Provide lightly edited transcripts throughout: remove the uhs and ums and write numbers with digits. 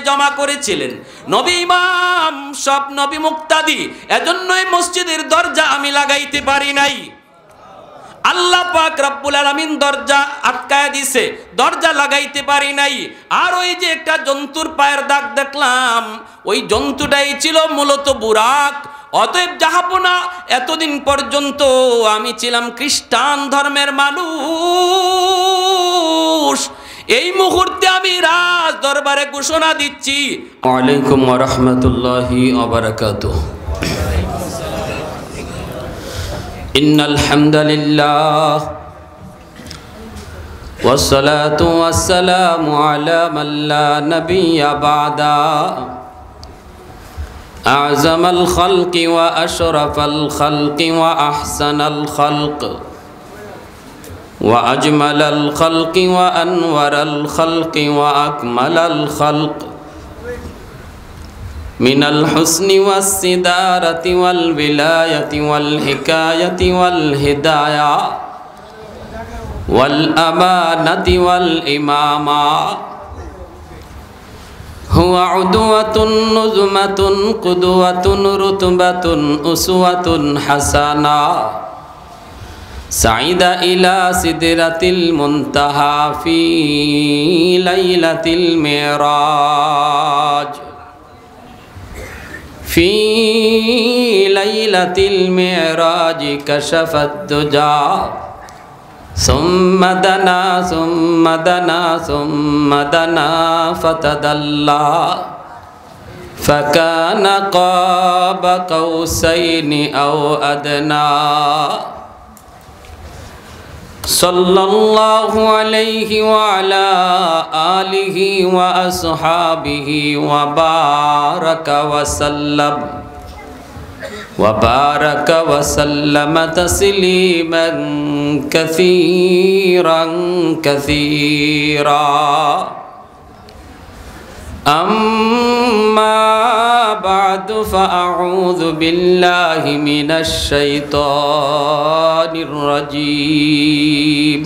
জমা করেছিলেন। নবী ইমাম, সব নবী মুক্তাদি, এজন্যই মসজিদের দরজা আমি লাগাইতে পারি নাই। আল্লাহ পাক রব্বুল আলামিন দরজা আটকায় দিছে, দরজা লাগাইতে পারি নাই। আর ওই যে একটা জন্তুর পায়ের দাগ দেখলাম, ওই জন্তুটাই ছিল মূলত বুরাক। অতএব জাহাপনা, এতদিন পর্যন্ত আমি ছিলাম খ্রিস্টান ধর্মের মানুষ। এই মুহূর্তে আমি রাজ দরবারে ঘোষণা দিচ্ছি, ওয়ালাইকুম ওয়া রাহমাতুল্লাহি ওয়া বারাকাতুহু। ইন্নাল হামদালিল্লাহ ওয়াসসালাতু ওয়াসসালামু আলা মান লা নাবিয়্যা বা'দা আ'জামাল খালকি ওয়া আশরাফাল খালকি ওয়া আহসানাল খালক ওয়া আজমালাল খালকি ওয়া আনওয়ারাল খালকি ওয়া আকমালাল খালক মিনাল হুসনি ওয়াস সিদারাতি ওয়াল বিলায়াতি ওয়াল হিকায়াতি ওয়াল হিদায়া ওয়াল আমানাতি ওয়াল ইমামা হুয়া উদওয়াতুন নুজমাতুন কুদওয়াতুন রুতবাতুন উসওয়াতুন হাসানা সাইদা ইলা সিদরাতিল মুনতাহা ফি লাইলাতিল মিরাজ في ليلة المعراج كشف الدجى ثم دنا ثم دنا ثم دنا فتدلى فكان قاب قوسين أو أدنى صلى الله عليه وعلى آله وأصحابه وبارك وسلم تسليما كثيرا كثيرا أما بعد فأعوذ بالله من الشيطان الرجيم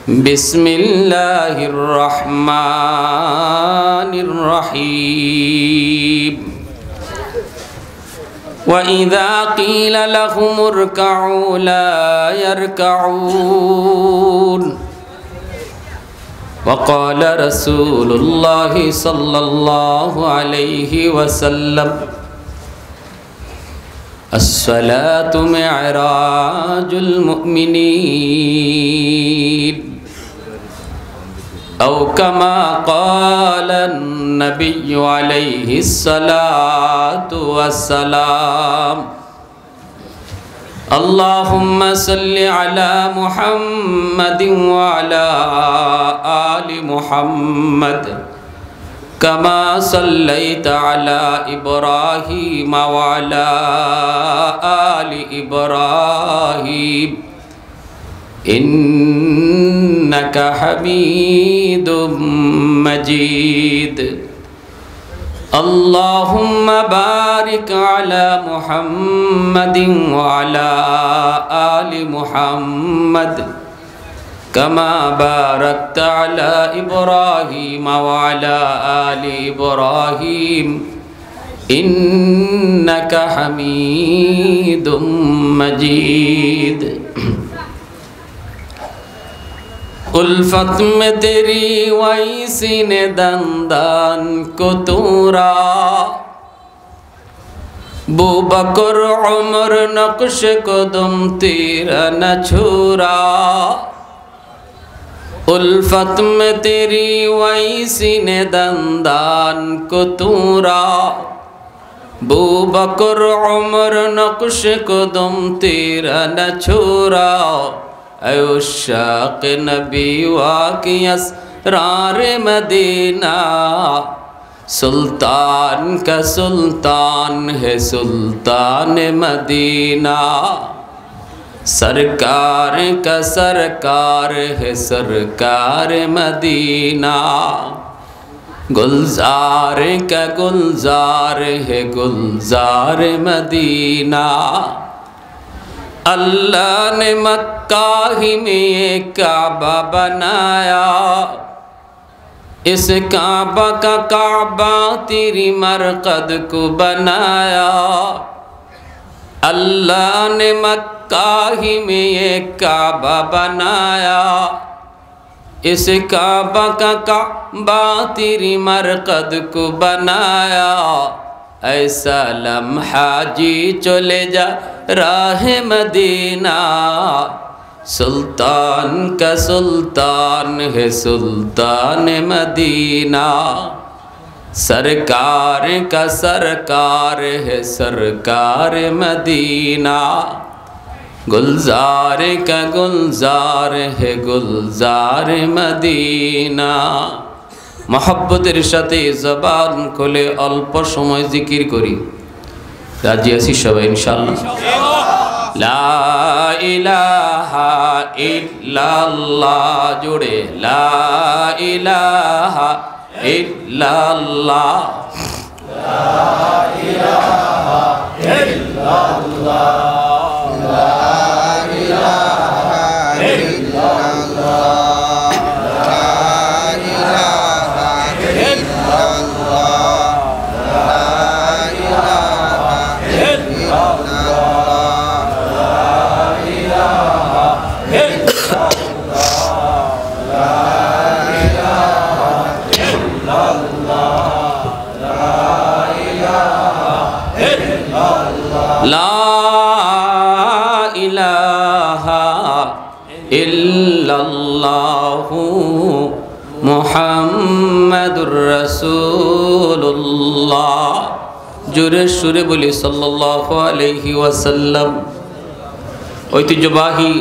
بسم الله الرحمن الرحيم وإذا قيل لهم اركعوا لا يركعون وقال رسول الله صلى الله عليه وسلم الصلاة معراج المؤمنين أو كما قال النبي عليه الصلاة والسلام اللهم صل على محمد وعلى آل محمد كما صليت على إبراهيم وعلى آل إبراهيم إنك حميد مجيد اللهم بارك على محمد وعلى آل محمد كما باركت على إبراهيم وعلى آل إبراهيم إنك حميد مجيد उल्फत में तेरी वही सीने दंदान को तूरा बू बकर उमर नक्श को दुम तेरा न छूरा उल्फत में तेरी वही सीने दंदान को तूरा बू बकर उमर नक्श को दुम तेरा न छूरा अयुशाक नबी वाकी असरार मदीना सुल्तान का सुल्तान है सुल्तान मदीना सरकार का सरकार है सरकार मदीना गुलजार का गुलजार है गुलजार मदीना अल्लाह ने मक्का ही में काबा बनाया इस काबा का काबा तेरी मरकद को बनाया, अल्लाह ने मक्का ही में ये काबा बनाया। इस काबा का काबा तेरी मरकद को बनाया, ऐसा लम्हा जी चले जा राह मदीना। सुल्तान का सुल्तान है सुल्तान मदीना, सरकार का सरकार है सरकार मदीना। गुलजार का गुलजार है गुलजार मदीना। मोहब्बतेर साथे जबान खोले अल्प समय जिकिर करी। राजी आছি সবাই ইনশাআল্লাহ। লা ইলাহা ইল্লাল্লাহ জোড়ে লা ইলাহা ইল্লাল্লাহ, লা ইলাহা ইল্লাল্লাহ, লা ইলাহা ইল্লাল্লাহ, লা ইলাহা ইল্লাল্লাহ, লা ইলাহা ইল্লাল্লাহু মুহাম্মাদুর রাসূলুল্লাহ। জোরে সুরে বলি সাল্লাল্লাহু আলাইহি ওয়াসাল্লাম। ঐতিহ্যবাহী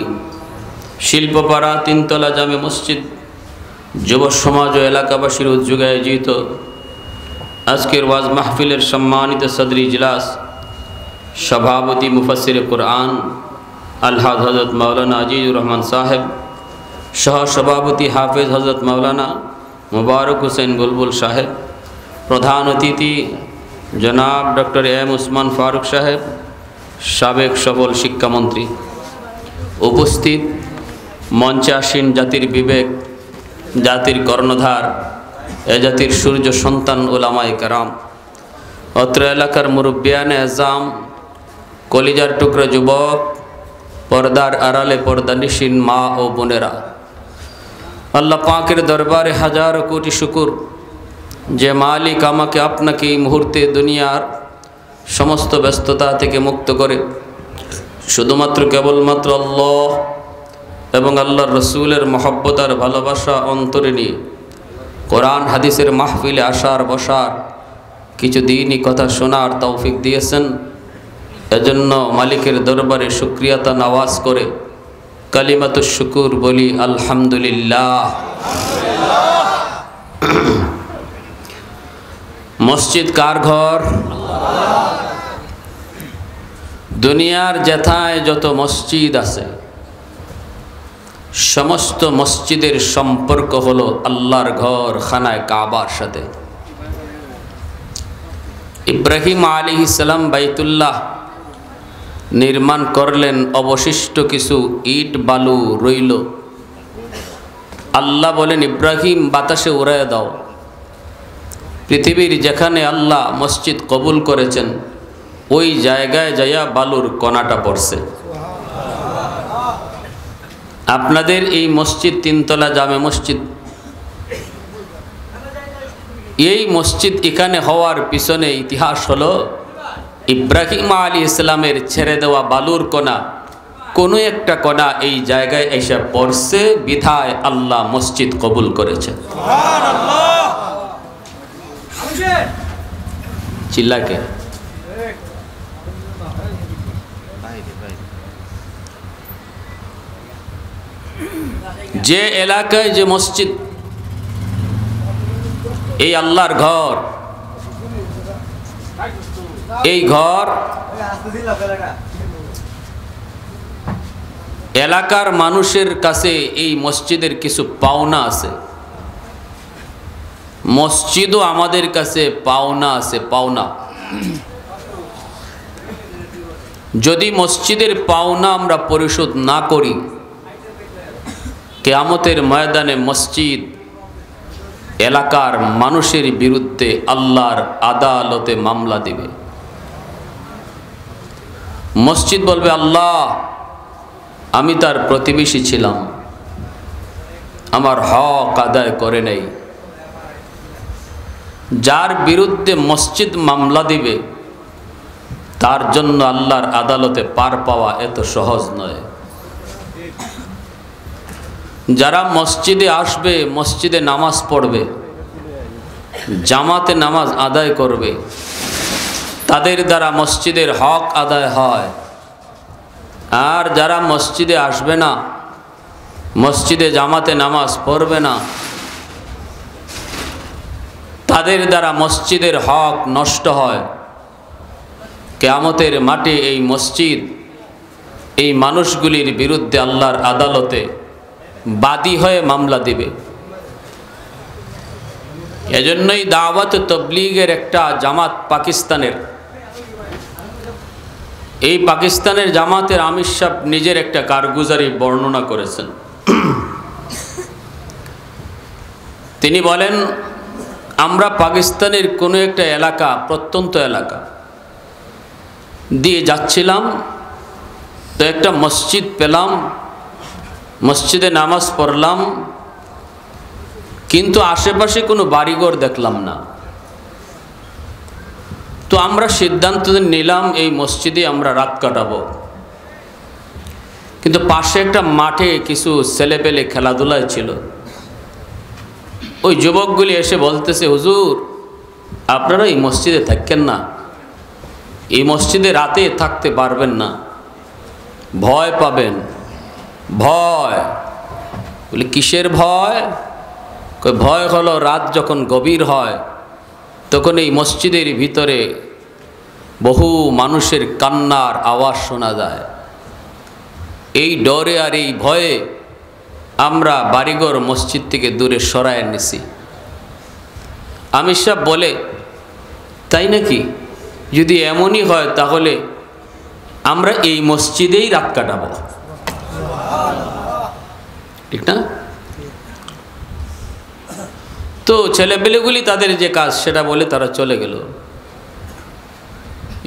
শিল্পপাড়া তিনতলা জামে মসজিদ যুব সমাজ ও এলাকাবাসীর উদ্যোগে আয়োজিত আজকের ওয়াজ মাহফিলের সম্মানিত সদর ইজলাস সভাপতি মুফাসসির কুরআন আলহাজ হযরত মাওলানা আজিজুর রহমান সাহেব, সহ সভাপতি হাফেজ হযরত মাওলানা মুবারক হোসেন বুলবুল সাহেব, প্রধান অতিথি জনাব ডক্টর এম উসমান ফারুক সাহেব, সাবেক সফল শিক্ষামন্ত্রী, উপস্থিত মঞ্চে আসীন জাতির বিবেক, জাতির কর্ণধার, এ জাতির সূর্য সন্তান উলামায়ে কেরাম, অত্র এলাকার মুরব্বিয়ানে আজম, কলিজার টুকরা যুবক, পর্দার আড়ালে পর্দানিশীন মা ও বোনেরা, আল্লাহ পাকের দরবারে হাজারো কোটি শুকুর যে মালিক আমাকে আপনাকে এই মুহূর্তে দুনিয়ার সমস্ত ব্যস্ততা থেকে মুক্ত করে শুধুমাত্র কেবলমাত্র আল্লাহ এবং আল্লাহর রসুলের মহব্বত আর ভালোবাসা অন্তরে নিয়ে কোরআন হাদিসের মাহফিলে আসার বসার কিছু দিনই কথা শোনার তৌফিক দিয়েছেন। এজন্য মালিকের দরবারে শুকরিয়াতা নওয়াজ করে কালিমাতুশ শুকুর বলি আলহামদুলিল্লাহ। মসজিদ কার ঘর? দুনিয়ার যেথায় যত মসজিদ আছে সমস্ত মসজিদের সম্পর্ক হলো আল্লাহর ঘর খানায় কাবার সাথে। ইব্রাহিম আলাইহিস সালাম বাইতুল্লাহ নির্মাণ করলেন, অবশিষ্ট কিছু ইট বালু রইল। আল্লাহ বলেন ইব্রাহিম বাতাসে উড়ায় দাও। পৃথিবীর যেখানে আল্লাহ মসজিদ কবুল করেছেন ওই জায়গায় যাইয়া বালুর কণাটা পড়ছে। আপনাদের এই মসজিদ তিনতলা জামে মসজিদ, এই মসজিদ এখানে হওয়ার পিছনে ইতিহাস হলো ইব্রাহিম আলাইহিস সালামের ছেড়ে দেওয়া বালুর কণা কোনো একটা কণা এই জায়গায় এসে পড়ছে, বিধায় আল্লাহ মসজিদ কবুল করেছে। সুবহানাল্লাহ। চিল্লাকে যে এলাকায় যে মসজিদ, এই আল্লাহর ঘর, এই ঘর এলাকার মানুষের কাছে এই মসজিদের কিছু পাওনা আছে। মসজিদও আমাদের কাছে পাওনা আছে, পাওনা। যদি মসজিদের পাওনা আমরা পরিশোধ না করি, কিয়ামতের ময়দানে মসজিদ এলাকার মানুষের বিরুদ্ধে আল্লাহর আদালতে মামলা দিবে। মসজিদ বলবে, আল্লাহ আমি তার প্রতিবেশী ছিলাম, আমার হক আদায় করে নেই। যার বিরুদ্ধে মসজিদ মামলা দিবে তার জন্য আল্লাহর আদালতে পার পাওয়া এত সহজ নয়। যারা মসজিদে আসবে, মসজিদে নামাজ পড়বে, জামাতে নামাজ আদায় করবে, তাদের দ্বারা মসজিদের হক আদায় হয়। আর যারা মসজিদে আসবে না, মসজিদে জামাতে নামাজ পড়বে না, তাদের দ্বারা মসজিদের হক নষ্ট হয়। কিয়ামতের মাঠে এই মসজিদ এই মানুষগুলির বিরুদ্ধে আল্লাহর আদালতে বাদী হয়ে মামলা দিবে। এজন্যই দাওয়াত তাবলীগের একটা জামাত পাকিস্তানের, এই পাকিস্তানের জামাতের আমির সাহেব নিজের একটা কারগুজারি বর্ণনা করেছেন। তিনি বলেন, আমরা পাকিস্তানের কোনো একটা এলাকা, প্রত্যন্ত এলাকা দিয়ে যাচ্ছিলাম, তো একটা মসজিদ পেলাম, মসজিদে নামাজ পড়লাম, কিন্তু আশেপাশে কোনো বাড়িঘর দেখলাম না। তো আমরা সিদ্ধান্ত নিলাম এই মসজিদে আমরা রাত কাটাবো। কিন্তু পাশে একটা মাঠে কিছু ছেলেপেলে খেলাধুলায় ছিল। ওই যুবকগুলি এসে বলতেছে, হুজুর আপনারা এই মসজিদে থাকেন না, এই মসজিদে রাতে থাকতে পারবেন না, ভয় পাবেন। ভয়? বলে কিসের ভয়? ভয় হলো রাত যখন গভীর হয় তখন এই মসজিদের ভিতরে বহু মানুষের কান্নার আওয়াজ শোনা যায়। এই ডরে আর এই ভয়ে আমরা বাড়িঘর মসজিদ থেকে দূরে সরায় নিছি। আমির সাহেব বলে, তাই নাকি? যদি এমনই হয় তাহলে আমরা এই মসজিদেই রাত কাটাবো, ঠিক না? তো ছেলেপেলেগুলি তাদের যে কাজ সেটা বলে তারা চলে গেল।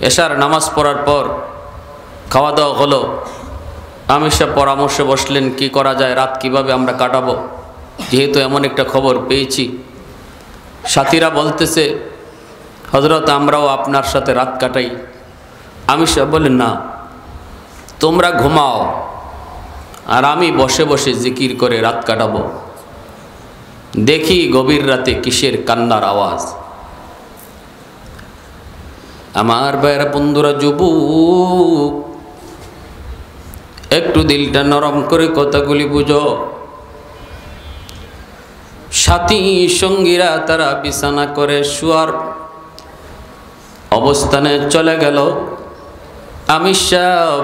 এশার নামাজ পড়ার পর খাওয়া দাওয়া হলো। আমির সাহেব পরামর্শে বসলেন কি করা যায়, রাত কিভাবে আমরা কাটাবো, যেহেতু এমন একটা খবর পেয়েছি। সাথীরা বলতেছে, হযরত আমরাও আপনার সাথে রাত কাটাই। আমির সাহেব বলেন, না তোমরা ঘুমাও, আর আমি বসে বসে জিকির করে রাত কাটাবো। দেখি গভীর রাতে কিসের কান্নার আওয়াজ। আমার ভাইয়েরা, বন্ধুরা, যুবক, একটু দিলটা নরম করে কথাগুলি বুঝো। সাথী সঙ্গীরা তারা বিছানা করে শুয়ার অবস্থানে চলে গেল। আমির সাহেব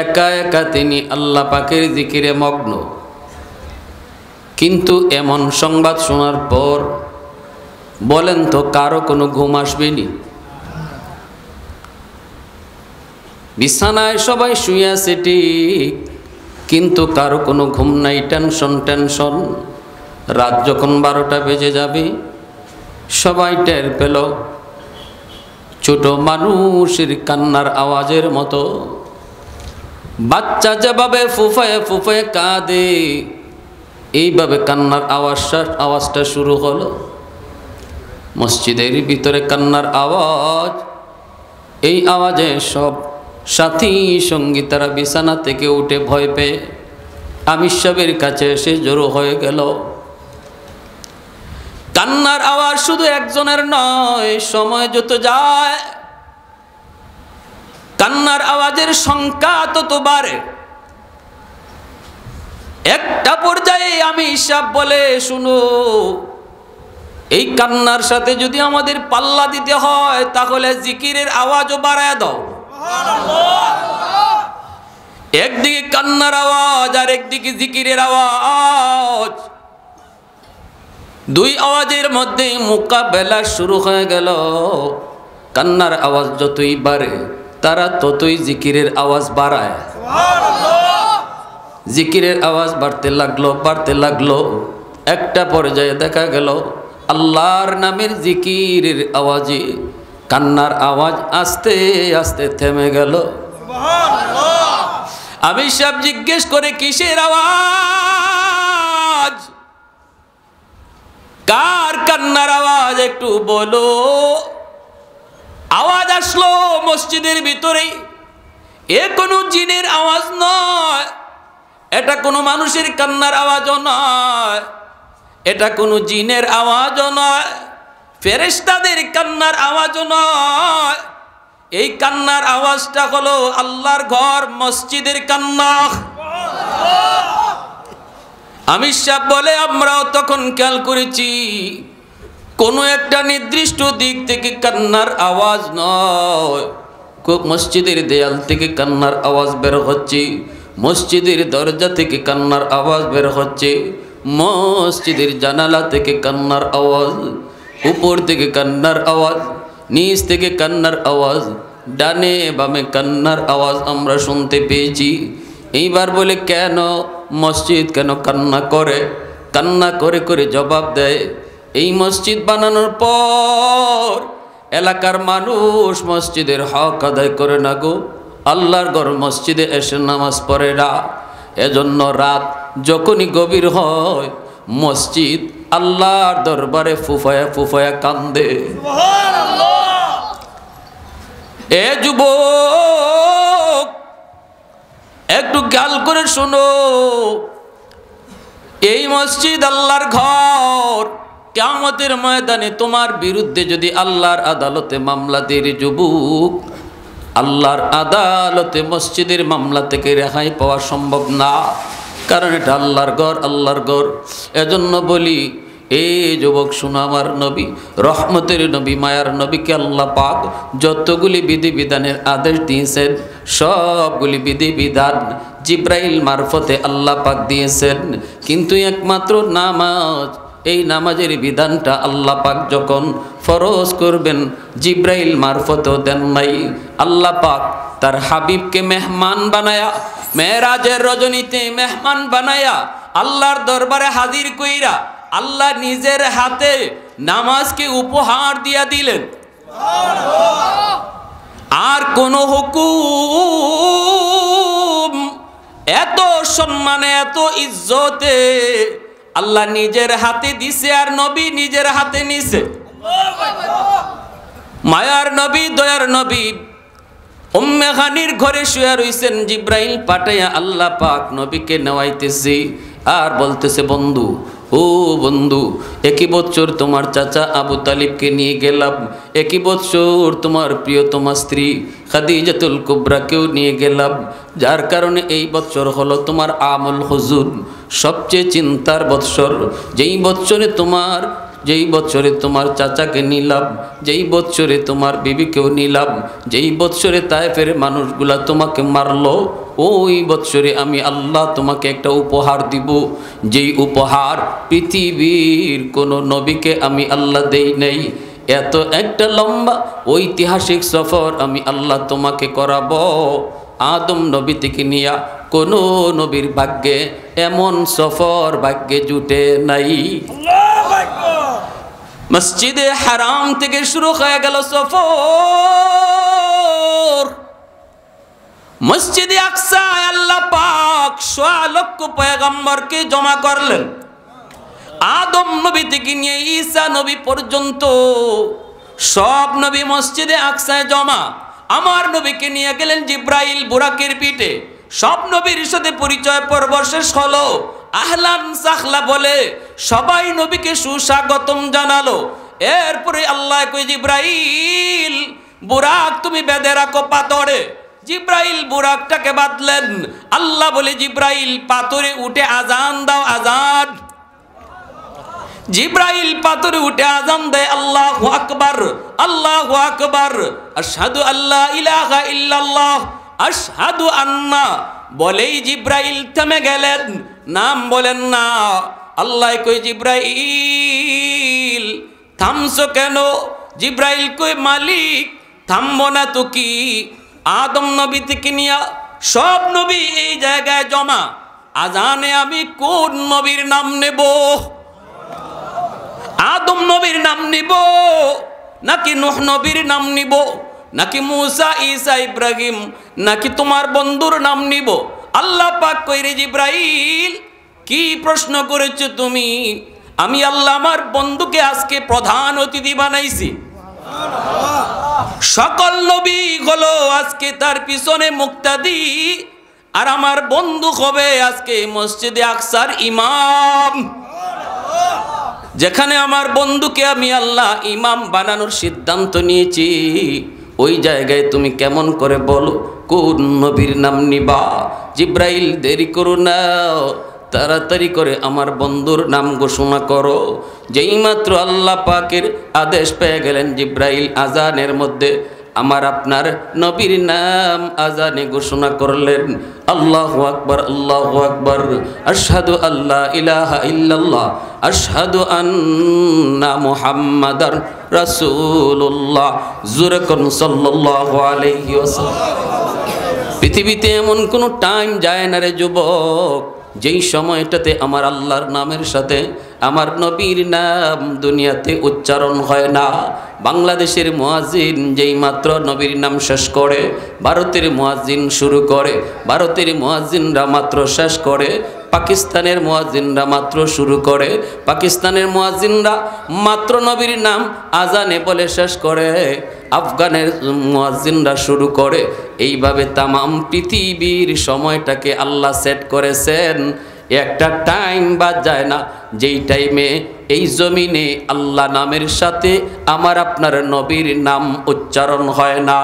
একা একা তিনি আল্লাহ পাকের জিকিরে মগ্ন। কিন্তু এমন সংবাদ শোনার পর বলেন তো কারো কোনো ঘুম আসবেনি? বিছানায় সবাই শুয়ে আছে ঠিক, কিন্তু কারো কোনো ঘুম নাই, টেনশন। রাত যখন 12টা বেজে যাবে সবাই টের পেল ছোট মানুষের কান্নার আওয়াজের মতো। বাচ্চা যেভাবে ফুফায়ে ফুফায়ে কাঁদে, এইভাবে কান্নার আওয়াজটা শুরু হলো। মসজিদের ভিতরে কান্নার আওয়াজ। এই আওয়াজে সব সাথী সঙ্গী তারা বিছানা থেকে উঠে ভয় পেয়ে আমির সাহেবের কাছে এসে জড়ো হয়ে গেল। কান্নার আওয়াজ শুধু একজনের নয়, সময় যত যায় কান্নার আওয়াজের সংখ্যা তত বাড়ে। একটা পর্যায়ে আমির সাহেব বলে, শুনো, এই কান্নার সাথে যদি আমাদের পাল্লা দিতে হয় তাহলে জিকিরের আওয়াজও বাড়ায় দাও। একদিকে কান্নার আওয়াজ আর একদিকে জিকিরের আওয়াজ, দুই আওয়াজের মধ্যে মোকাবেলা শুরু হয়ে গেল। কান্নার আওয়াজ যতই বাড়ে তারা ততই জিকিরের আওয়াজ বাড়ায়। জিকিরের আওয়াজ বাড়তে লাগলো। একটা পর্যায়ে দেখা গেল আল্লাহর নামের জিকিরের আওয়াজে কান্নার আওয়াজ আস্তে আস্তে থেমে গেল। আমি সব জিজ্ঞেস করে কিসের আওয়াজ, কার কান্নার আওয়াজ একটু বলো। আওয়াজ আসলো মসজিদের ভিতরে। এ কোনো জিনের আওয়াজ নয়, এটা কোনো মানুষের কান্নার আওয়াজও নয়, এটা কোনো জিনের আওয়াজও নয়, ফেরেশতাদের কান্নার আওয়াজও নয়। এই কান্নার আওয়াজটা হলো আল্লাহর ঘর মসজিদের কান্না। আমির সাহেব বলে আমরাও তখন খেয়াল করেছি কোনো একটা নির্দিষ্ট দিক থেকে কান্নার আওয়াজ নয়, মসজিদের দেয়াল থেকে কান্নার আওয়াজ বের হচ্ছে, মসজিদের দরজা থেকে কান্নার আওয়াজ বের হচ্ছে, মসজিদের জানালা থেকে কান্নার আওয়াজ, উপর থেকে কান্নার আওয়াজ, নিচ থেকে কান্নার আওয়াজ, ডানে বামে কান্নার আওয়াজ আমরা শুনতে পেয়েছি। এইবার বলে কেন মসজিদ কেন কান্না করে? কান্না করে করে জবাব দেয়, এই মসজিদ বানানোর পর এলাকার মানুষ মসজিদের হক আদায় করে না গো, আল্লাহর ঘর মসজিদে এসে নামাজ পড়ে না। এজন্য রাত যখনই গভীর হয় মসজিদ আল্লাহর দরবারে ফুফায়া ফুফায়া কান্দে। এ যুবক একটু খেয়াল করে শোনো, এই মসজিদ আল্লাহর ঘর। কিয়ামতের ময়দানে তোমার বিরুদ্ধে যদি আল্লাহর আদালতে মামলা দিয়ে যুবক, আল্লাহর আদালতে মসজিদের মামলা থেকে রেহাই পাওয়া সম্ভব না, কারণ এটা আল্লাহর ঘর, আল্লাহর ঘর। এজন্য বলি এই যুবক শোনো, আমার নবী রহমতের নবী মায়ার নবীকে আল্লাহ পাক যতগুলি বিধিবিধানের আদেশ দিয়েছেন সবগুলি বিধিবিধান জিব্রাইল মারফতে আল্লাহ পাক দিয়েছেন, কিন্তু একমাত্র নামাজ, এই নামাজের বিধানটা আল্লাহ পাক যখন ফরজ করবেন জিব্রাইল মারফতেও দেন নাই। আল্লাহ পাক তার হাবিবকে মেহমান বানায়া, মেরাজের রজনীতে মেহমান বানায়া আল্লাহর দরবারে হাজির কইরা আল্লাহ নিজের হাতে নামাজকে উপহার দিয়া দিলেন। আর কোন হুকুম এত সম্মানে এত ইজ্জতে আল্লাহ নিজের হাতে দিছে আর নবী নিজের হাতে নিছে। মায়ার নবী দয়ার নবী উম্মে হানির ঘরে শুয়ে রইছেন, জিব্রাইল পাঠাইয়া আল্লাহ পাক নবীকে নেওয়াইতেছি আর বলতেছে, বন্ধু ও বন্ধু, একই বছর তোমার চাচা আবু তালিবকে নিয়ে গেলাম, একই বছর তোমার প্রিয়তমা স্ত্রী খাদিজাতুল কুবরাকেও নিয়ে গেলাম, যার কারণে এই বছর হলো তোমার আমুল হুজুন, সবচেয়ে চিন্তার বৎসর। যেই বছরে তোমার চাচাকে নিলাম, যেই বছরে তোমার বিবিকেও নিলাম, যেই বছরে তায়েফের মানুষগুলা তোমাকে মারলো, ওই বছরে আমি আল্লাহ তোমাকে একটা উপহার দিব, যেই উপহার পৃথিবীর কোনো নবীকে আমি আল্লাহ দেই নাই। এত একটা লম্বা ঐতিহাসিক সফর আমি আল্লাহ তোমাকে করাবো। আদম নবী থেকে নিয়া কোনো নবীর ভাগ্যে এমন সফর ভাগ্যে জুটে নাই। মসজিদে হারাম থেকে শুরু হয়ে গেল সফর, মসজিদে আকসায় আল্লাহ পাক ৬ লক্ষ পয়গম্বরকে জমা করলেন। আদম নবী থেকে নিয়ে ঈসা নবী পর্যন্ত সব নবী মসজিদে আকসায় জমা। আমার নবীকে নিয়ে গেলেন জিব্রাইল বুরাকের পিঠে। সব নবীর সাথে পরিচয় পর্ব শেষ হলো, আহলান সাহলা বলে সবাই নবীকে সুস্বাগতম জানালো। এরপরে আল্লাহ কই, জিব্রাইল বুরাক তুমি বেঁধে রাখো পাথরে। জিব্রাইল বুরাকটাকে বাঁধলেন। আল্লাহ বলে, জিব্রাইল পাথরে উঠে আজান দাও, আজান। জিব্রাইল পাথরে উঠে আজান দেয়, আল্লাহু আকবার, আল্লাহু আকবার, আশহাদু আল্লা ইলাহা ইল্লাল্লাহ, আশহাদু আন্না। বলেই জিব্রাইল থেমে গেলেন, নাম বলেন না। আল্লাহ কই, জিব্রাইল থামছো কেন? জিব্রাইল কই, মালিক থামবো না তো কি? আদম নবী থেকে নিয়া সব নবী এই জায়গায় জমা। আজানে আমি কোন নবীর নাম নেব? আদম নবীর নাম নিব নাকি নূহ নবীর নাম নিব, নাকি মুসা ঈসা ইব্রাহিম, নাকি তোমার বন্ধুর নাম নিব? আল্লাহ পাক কইরে জিব্রাইল কি প্রশ্ন করেছো তুমি? আমি আল্লাহ আমার বন্ধুকে আজকে প্রধান অতিথি বানাইছি। সকল নবী হলো আজকে তার পিছনে মুক্তাদি, আর আমার বন্ধু হবে আজকে মসজিদে আকসার ইমাম। যেখানে আমার বন্ধুকে আমি আল্লাহ ইমাম বানানোর সিদ্ধান্ত নিয়েছি, ওই জায়গায় তুমি কেমন করে বলো কোন নবীর নাম নিবা? জিব্রাইল দেরি করো না, তাড়াতাড়ি করে আমার বন্ধুর নাম ঘোষণা করো। যেই মাত্র আল্লাহ পাকের আদেশ পেয়ে গেলেন জিব্রাইল আজানের মধ্যে আমার আপনার নবীর নাম আজানে ঘোষণা করলেন। আল্লাহু আকবার, আল্লাহু আকবার, আশহাদু আল্লা ইলাহা ইল্লাল্লাহ, আশহাদু আন্না মুহাম্মাদার রাসূলুল্লাহ। জোরে কোন সাল্লাল্লাহু আলাইহি ওয়াসাল্লাম। পৃথিবীতে এমন কোনো টাইম যায় না রে যুবক, যেই সময়টাতে আমার আল্লাহর নামের সাথে আমার নবীর নাম দুনিয়াতে উচ্চারণ হয় না। বাংলাদেশের মুয়াজ্জিন যেই মাত্র নবীর নাম শেষ করে, ভারতের মুয়াজ্জিন শুরু করে, ভারতের মুয়াজ্জিনরা মাত্র শেষ করে, পাকিস্তানের মুয়াজ্জিনরা মাত্র শুরু করে, পাকিস্তানের মুয়াজ্জিনরা মাত্র নবীর নাম আজানে বলে শেষ করে, আফগানের মুয়াজ্জিনরা শুরু করে। এইভাবে তামাম পৃথিবীর সময়টাকে আল্লাহ সেট করেছেন। একটা টাইম বাদ যায় না যেই টাইমে এই জমিনে আল্লাহ নামের সাথে আমার আপনার নবীর নাম উচ্চারণ হয় না।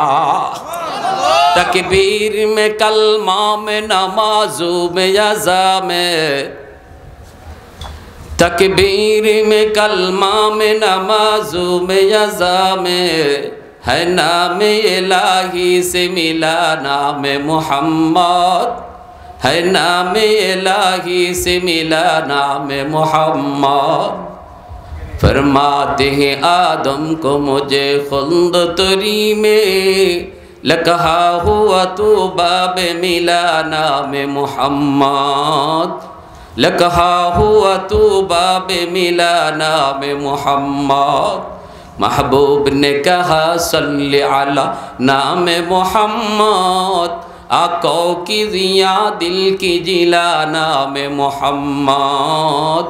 তাকবীর মে কলমা মে নামাজু মে আযা মে, तकबीर में कलमा में नमाजू में यज़ा में है नाम इलाही से मिला नाम मोहम्मद, है नाम इलाही से मिला नाम मोहम्मद। फरमाते हैं आदम को मुझे खुल्द तरी में लकहा हुआ तो बाब मिला नाम मोहम्मद, लकहा हुआ तो बाब मिला नाम मोहम्मद। महबूब ने कहा सल्ले अला नाम मोहम्मद, आका की जिया दिल की जिला नाम मोहम्मद,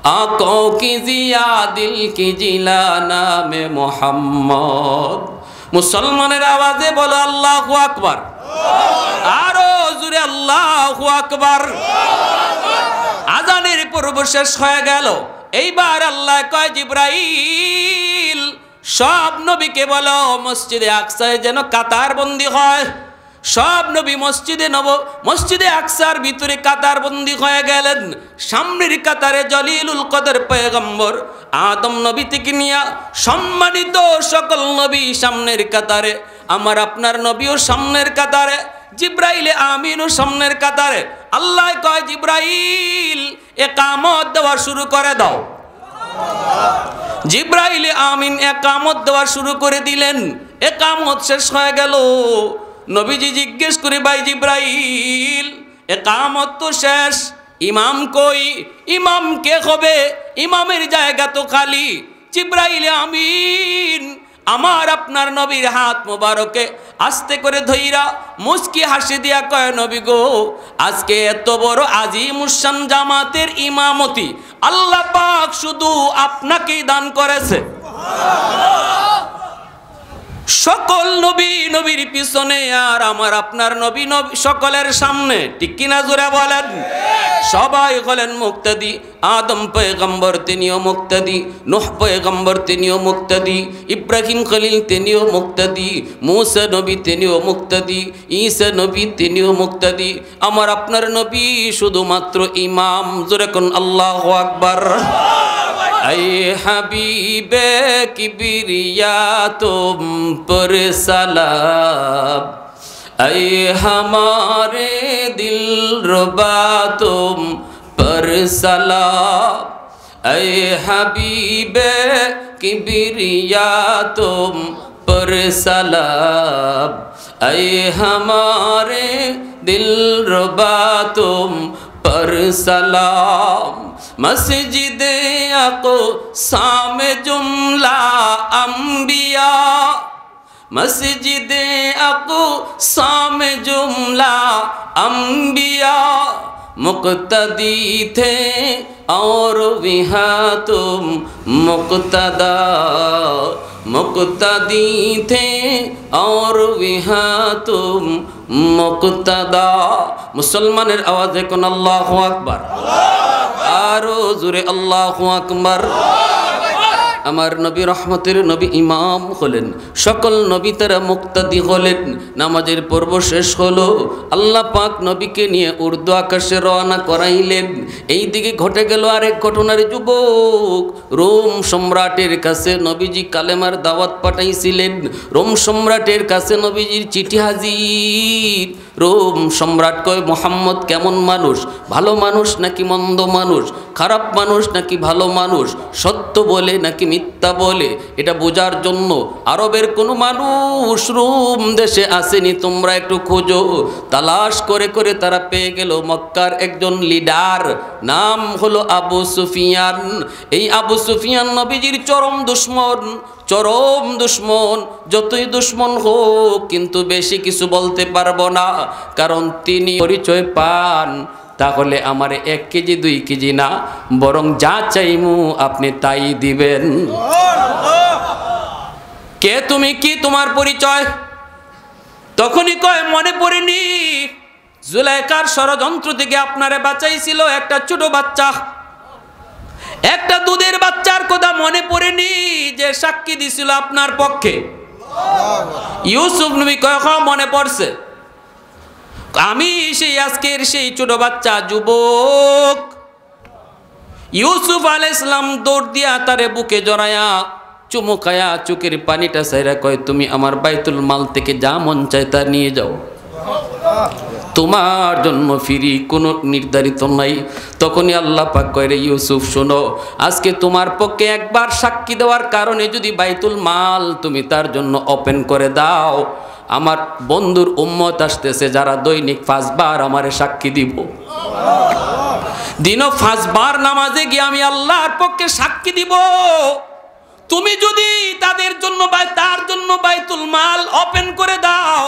आका की जिया दिल की जिला नाम मोहम्मद। मुसलमानेर आवाजे बोलो अल्लाहु আকবার, आरो जुरे अल्लाहु আকবার। আজানের পর্ব শেষ হয়ে গেল। এইবার আল্লাহ কয় জিব্রাইল সব নবীকে বলো মসজিদে আকসায় যেন কাতার বন্দি হয়। সব নবী মসজিদে আকসার ভিতরে কাতার বন্দি হয়ে গেলেন। সামনের কাতারে জলিলুল কদর পয়গম্বর আদম নবী থেকে নিয়া সম্মানিত সকল নবী সামনের কাতারে, আমার আপনার নবীও সামনের কাতারে, জিব্রাইলে আমিনও সামনের কাতারে। আল্লাহ কয় জিব্রাইল ইকামত দেওয়া শুরু করে দাও। জিব্রাইলে আমিন ইকামত দেওয়া শুরু করে দিলেন। ইকামত শেষ হয়ে গেল। নবীজি জিজ্ঞেস করে ভাই জিব্রাইল ইকামত তো শেষ, ইমাম কই? ইমাম কে হবে? ইমামের জায়গা তো খালি। জিব্রাইলে আমিন আমার আপনার নবীর হাত মোবারকে আস্তে করে ধইরা মুস্কি হাসি দিয়া কয় নবী গো, আজকে এত বড় আজিমুশান জামাতের ইমামতি আল্লাহ পাক শুধু আপনাকেই দান করেছে। সকল নবী নবীর পিছনে আর আমার আপনার নবী সকলের সামনে, ঠিক কিনা জোরে বলেন? সবাই হলেন মুক্তাদি। আদম পয়গম্বর তিনিও মুক্তাদি, নূহ পয়গম্বর তিনিও মুক্তাদি, ইব্রাহিম খলিল তিনিও মুক্তাদি, মুসা নবী তিনিও মুক্তাদি, ঈসা নবী তিনিও মুক্তাদি। আমার আপনার নবী শুধুমাত্র ইমাম। জোরে কোন আল্লাহু আকবার। ऐ हबीबे किबरिया तुम पर सलाम, ऐ हमारे दिल रुबा तुम पर सलाम, ऐ हबीबे किबरिया तुम पर सलाम, ऐ हमारे दिल रुबा तुम पर सलाम। मस्जिदे अक़सा में जुमला अंबिया, मस्जिदे अक़सा में जुमला अंबिया मुक़्तदी थे और वहाँ तुम मुक़्तदा, मुक़्तदी थे और वहाँ तुम मुक़्तदा। मुसलमानेर आवाज़े कोन अल्लाहु আকবার, आरो जोरे अल्लाहु আকবার। আমার নবী রহমতের নবী ইমাম হলেন, সকল নবী তারা মুক্তাদি হলেন। নামাজের পর্ব শেষ হলো, আল্লাহ পাক নবীকে নিয়ে উর্দু আকাশে রওনা করাইলেন। এই দিকে ঘটে গেল আরেক ঘটনার যুবক, রোম সম্রাটের কাছে নবীজি কালেমার দাওয়াত পাঠাইছিলেন। রোম সম্রাটের কাছে নবীজির চিঠি হাজির। রোম সম্রাট কয়, মোহাম্মদ কেমন মানুষ, ভালো মানুষ নাকি মন্দ মানুষ, খারাপ মানুষ নাকি ভালো মানুষ, সত্য বলে নাকি মিথ্যা বলে, এটা বোঝার জন্য আরবের কোনো মানুষ রোম দেশে আসেনি, তোমরা একটু খোঁজো। তালাশ করে করে তারা পেয়ে গেল মক্কার একজন লিডার, নাম হলো আবু সুফিয়ান। এই আবু সুফিয়ান নবীজির চরম দুশমন, চরম দুশমন। যতই দুশমন হোক কিন্তু বেশি কিছু বলতে পারবো না, কারণ তিনি পরিচয় পান তাহলে আমার 1 কেজি 2 কেজি না, বরং যা চাইমু আপনি তাই দিবেন। কে তুমি, কি তোমার পরিচয়? তখনই কয়, মনে পড়েনি জুলাইখার ষড়যন্ত্র থেকে আপনারে বাঁচাইছিল একটা ছোট বাচ্চা, একটা দুধের বাচ্চার কথা মনে পড়েনি যে সাক্ষী দিছিল আপনার পক্ষে? ইউসুফ নবী কয়, মনে পড়ছে, আমি সেই আজকের সেই ছোট বাচ্চা যুবক। ইউসুফ আলাইহিস সালাম দৌড় দিয়া তারে বুকে জড়ায়া চুমু খায়া চোখের পানিটা সাইরা কয়, তুমি আমার বাইতুল মাল থেকে যা মন চায় তা নিয়ে যাও, তোমার জন্ম ফিরি কোনো নির্ধারিত নাই। তখনই আল্লাহ পাক কয়, রে ইউসুফ শোনো, আজকে তোমার পক্ষে একবার সাক্ষী দেওয়ার কারণে যদি বাইতুল মাল তুমি তার জন্য ওপেন করে দাও, আমার বন্ধুর উম্মত আসতেছে যারা দৈনিক 5 বার আমারে সাক্ষী দিব। দিনও 5 বার নামাজে গিয়ে আমি আল্লাহর পক্ষে সাক্ষী দিব। তুমি যদি তাদের জন্য তার জন্য বাইতুল মাল ওপেন করে দাও,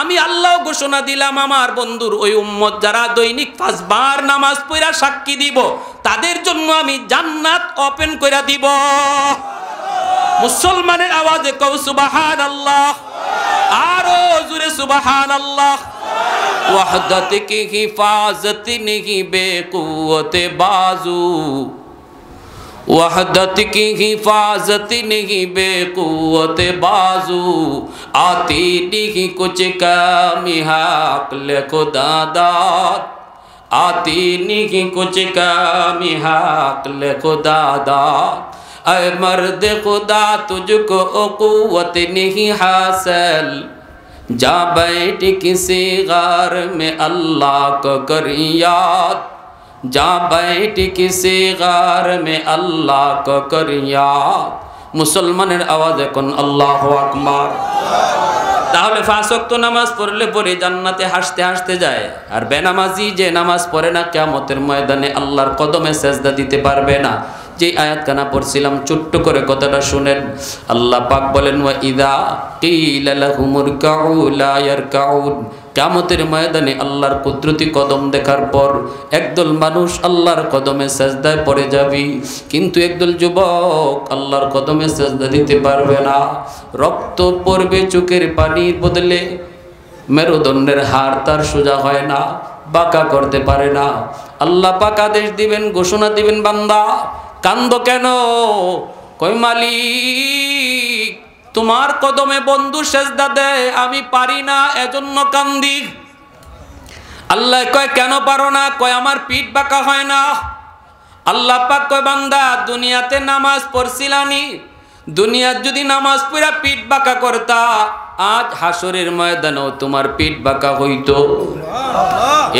আমি আল্লাহ ঘোষণা দিলাম আমার বন্ধুর ওই উম্মত যারা দৈনিক 5 বার নামাজ পড়া সাক্ষী দিব, তাদের জন্য আমি জান্নাত ওপেন করে দিব। মুসলমানের আওয়াজে কও সুবহানাল্লাহ, आरो जुरे सुबहान अल्लाह। वहदत की हिफाजत नहीं बेकुव्वते बाजू, वहदत की हिफाजत नहीं बेकुव्वते बाजू, आती नहीं कुछ कमी हक़ खुदा दाद, आती नहीं कुछ कमी हक़ खुदा दाद। ऐ मर्द खुदा तुझको कुव्वत नहीं हासिल, जा बैठ किसी गार में अल्लाह को कर याद, जा बैठ किसी गार में अल्लाह को कर याद। मुसलमानेर आवाज़ এখন আল্লাহু আকবার। তাহলে 5 ওয়াক্ত নামাজ পড়লে পরে জান্নাতে হাসতে হাসতে যায়, আর বেনামাজি যে নামাজ পড়ে না কিয়ামতের ময়দানে আল্লাহর কদমে সেজদা দিতে পারবে না। যে আয়াতখানা পড়ছিলাম ছোট্ট করে কথাটা শুনেন। আল্লাহ পাক বলেন, ওয়া ইযা কিলা লাহুমুরকাউ লা ইয়ারকাউন। কিয়ামতের ময়দানে আল্লাহর কুদরতি কদম দেখার পর একদল মানুষ আল্লাহর কদমে সেজদায় পড়ে যাবে, কিন্তু একদল যুবক আল্লাহর কদমে সেজদা দিতে পারবে না। রক্ত পড়বে চোখের পানির বদলে, মেরুদণ্ডের হাড় তার সোজা হয় না, বাঁকা করতে পারে না। আল্লাহ পাক আদেশ দিবেন, ঘোষণা দিবেন, বান্দা কান্দো কেন? কই মালিক তোমার কদমে বন্ধু সেজদা দেয়, আমি পারি না এজন্য কান্দি। আল্লাহ কয় কেন পারো না? কয় আমার পিঠ বাঁকা হয় না। আল্লাহ পাক কয় বান্দা দুনিয়াতে নামাজ পড়ছিলানি, দুনিয়ার যদি নামাজ পড়া পিঠ বাঁকা করতা, আজ হাসরের ময়দানেও তোমার পিঠ বাঁকা হইতো।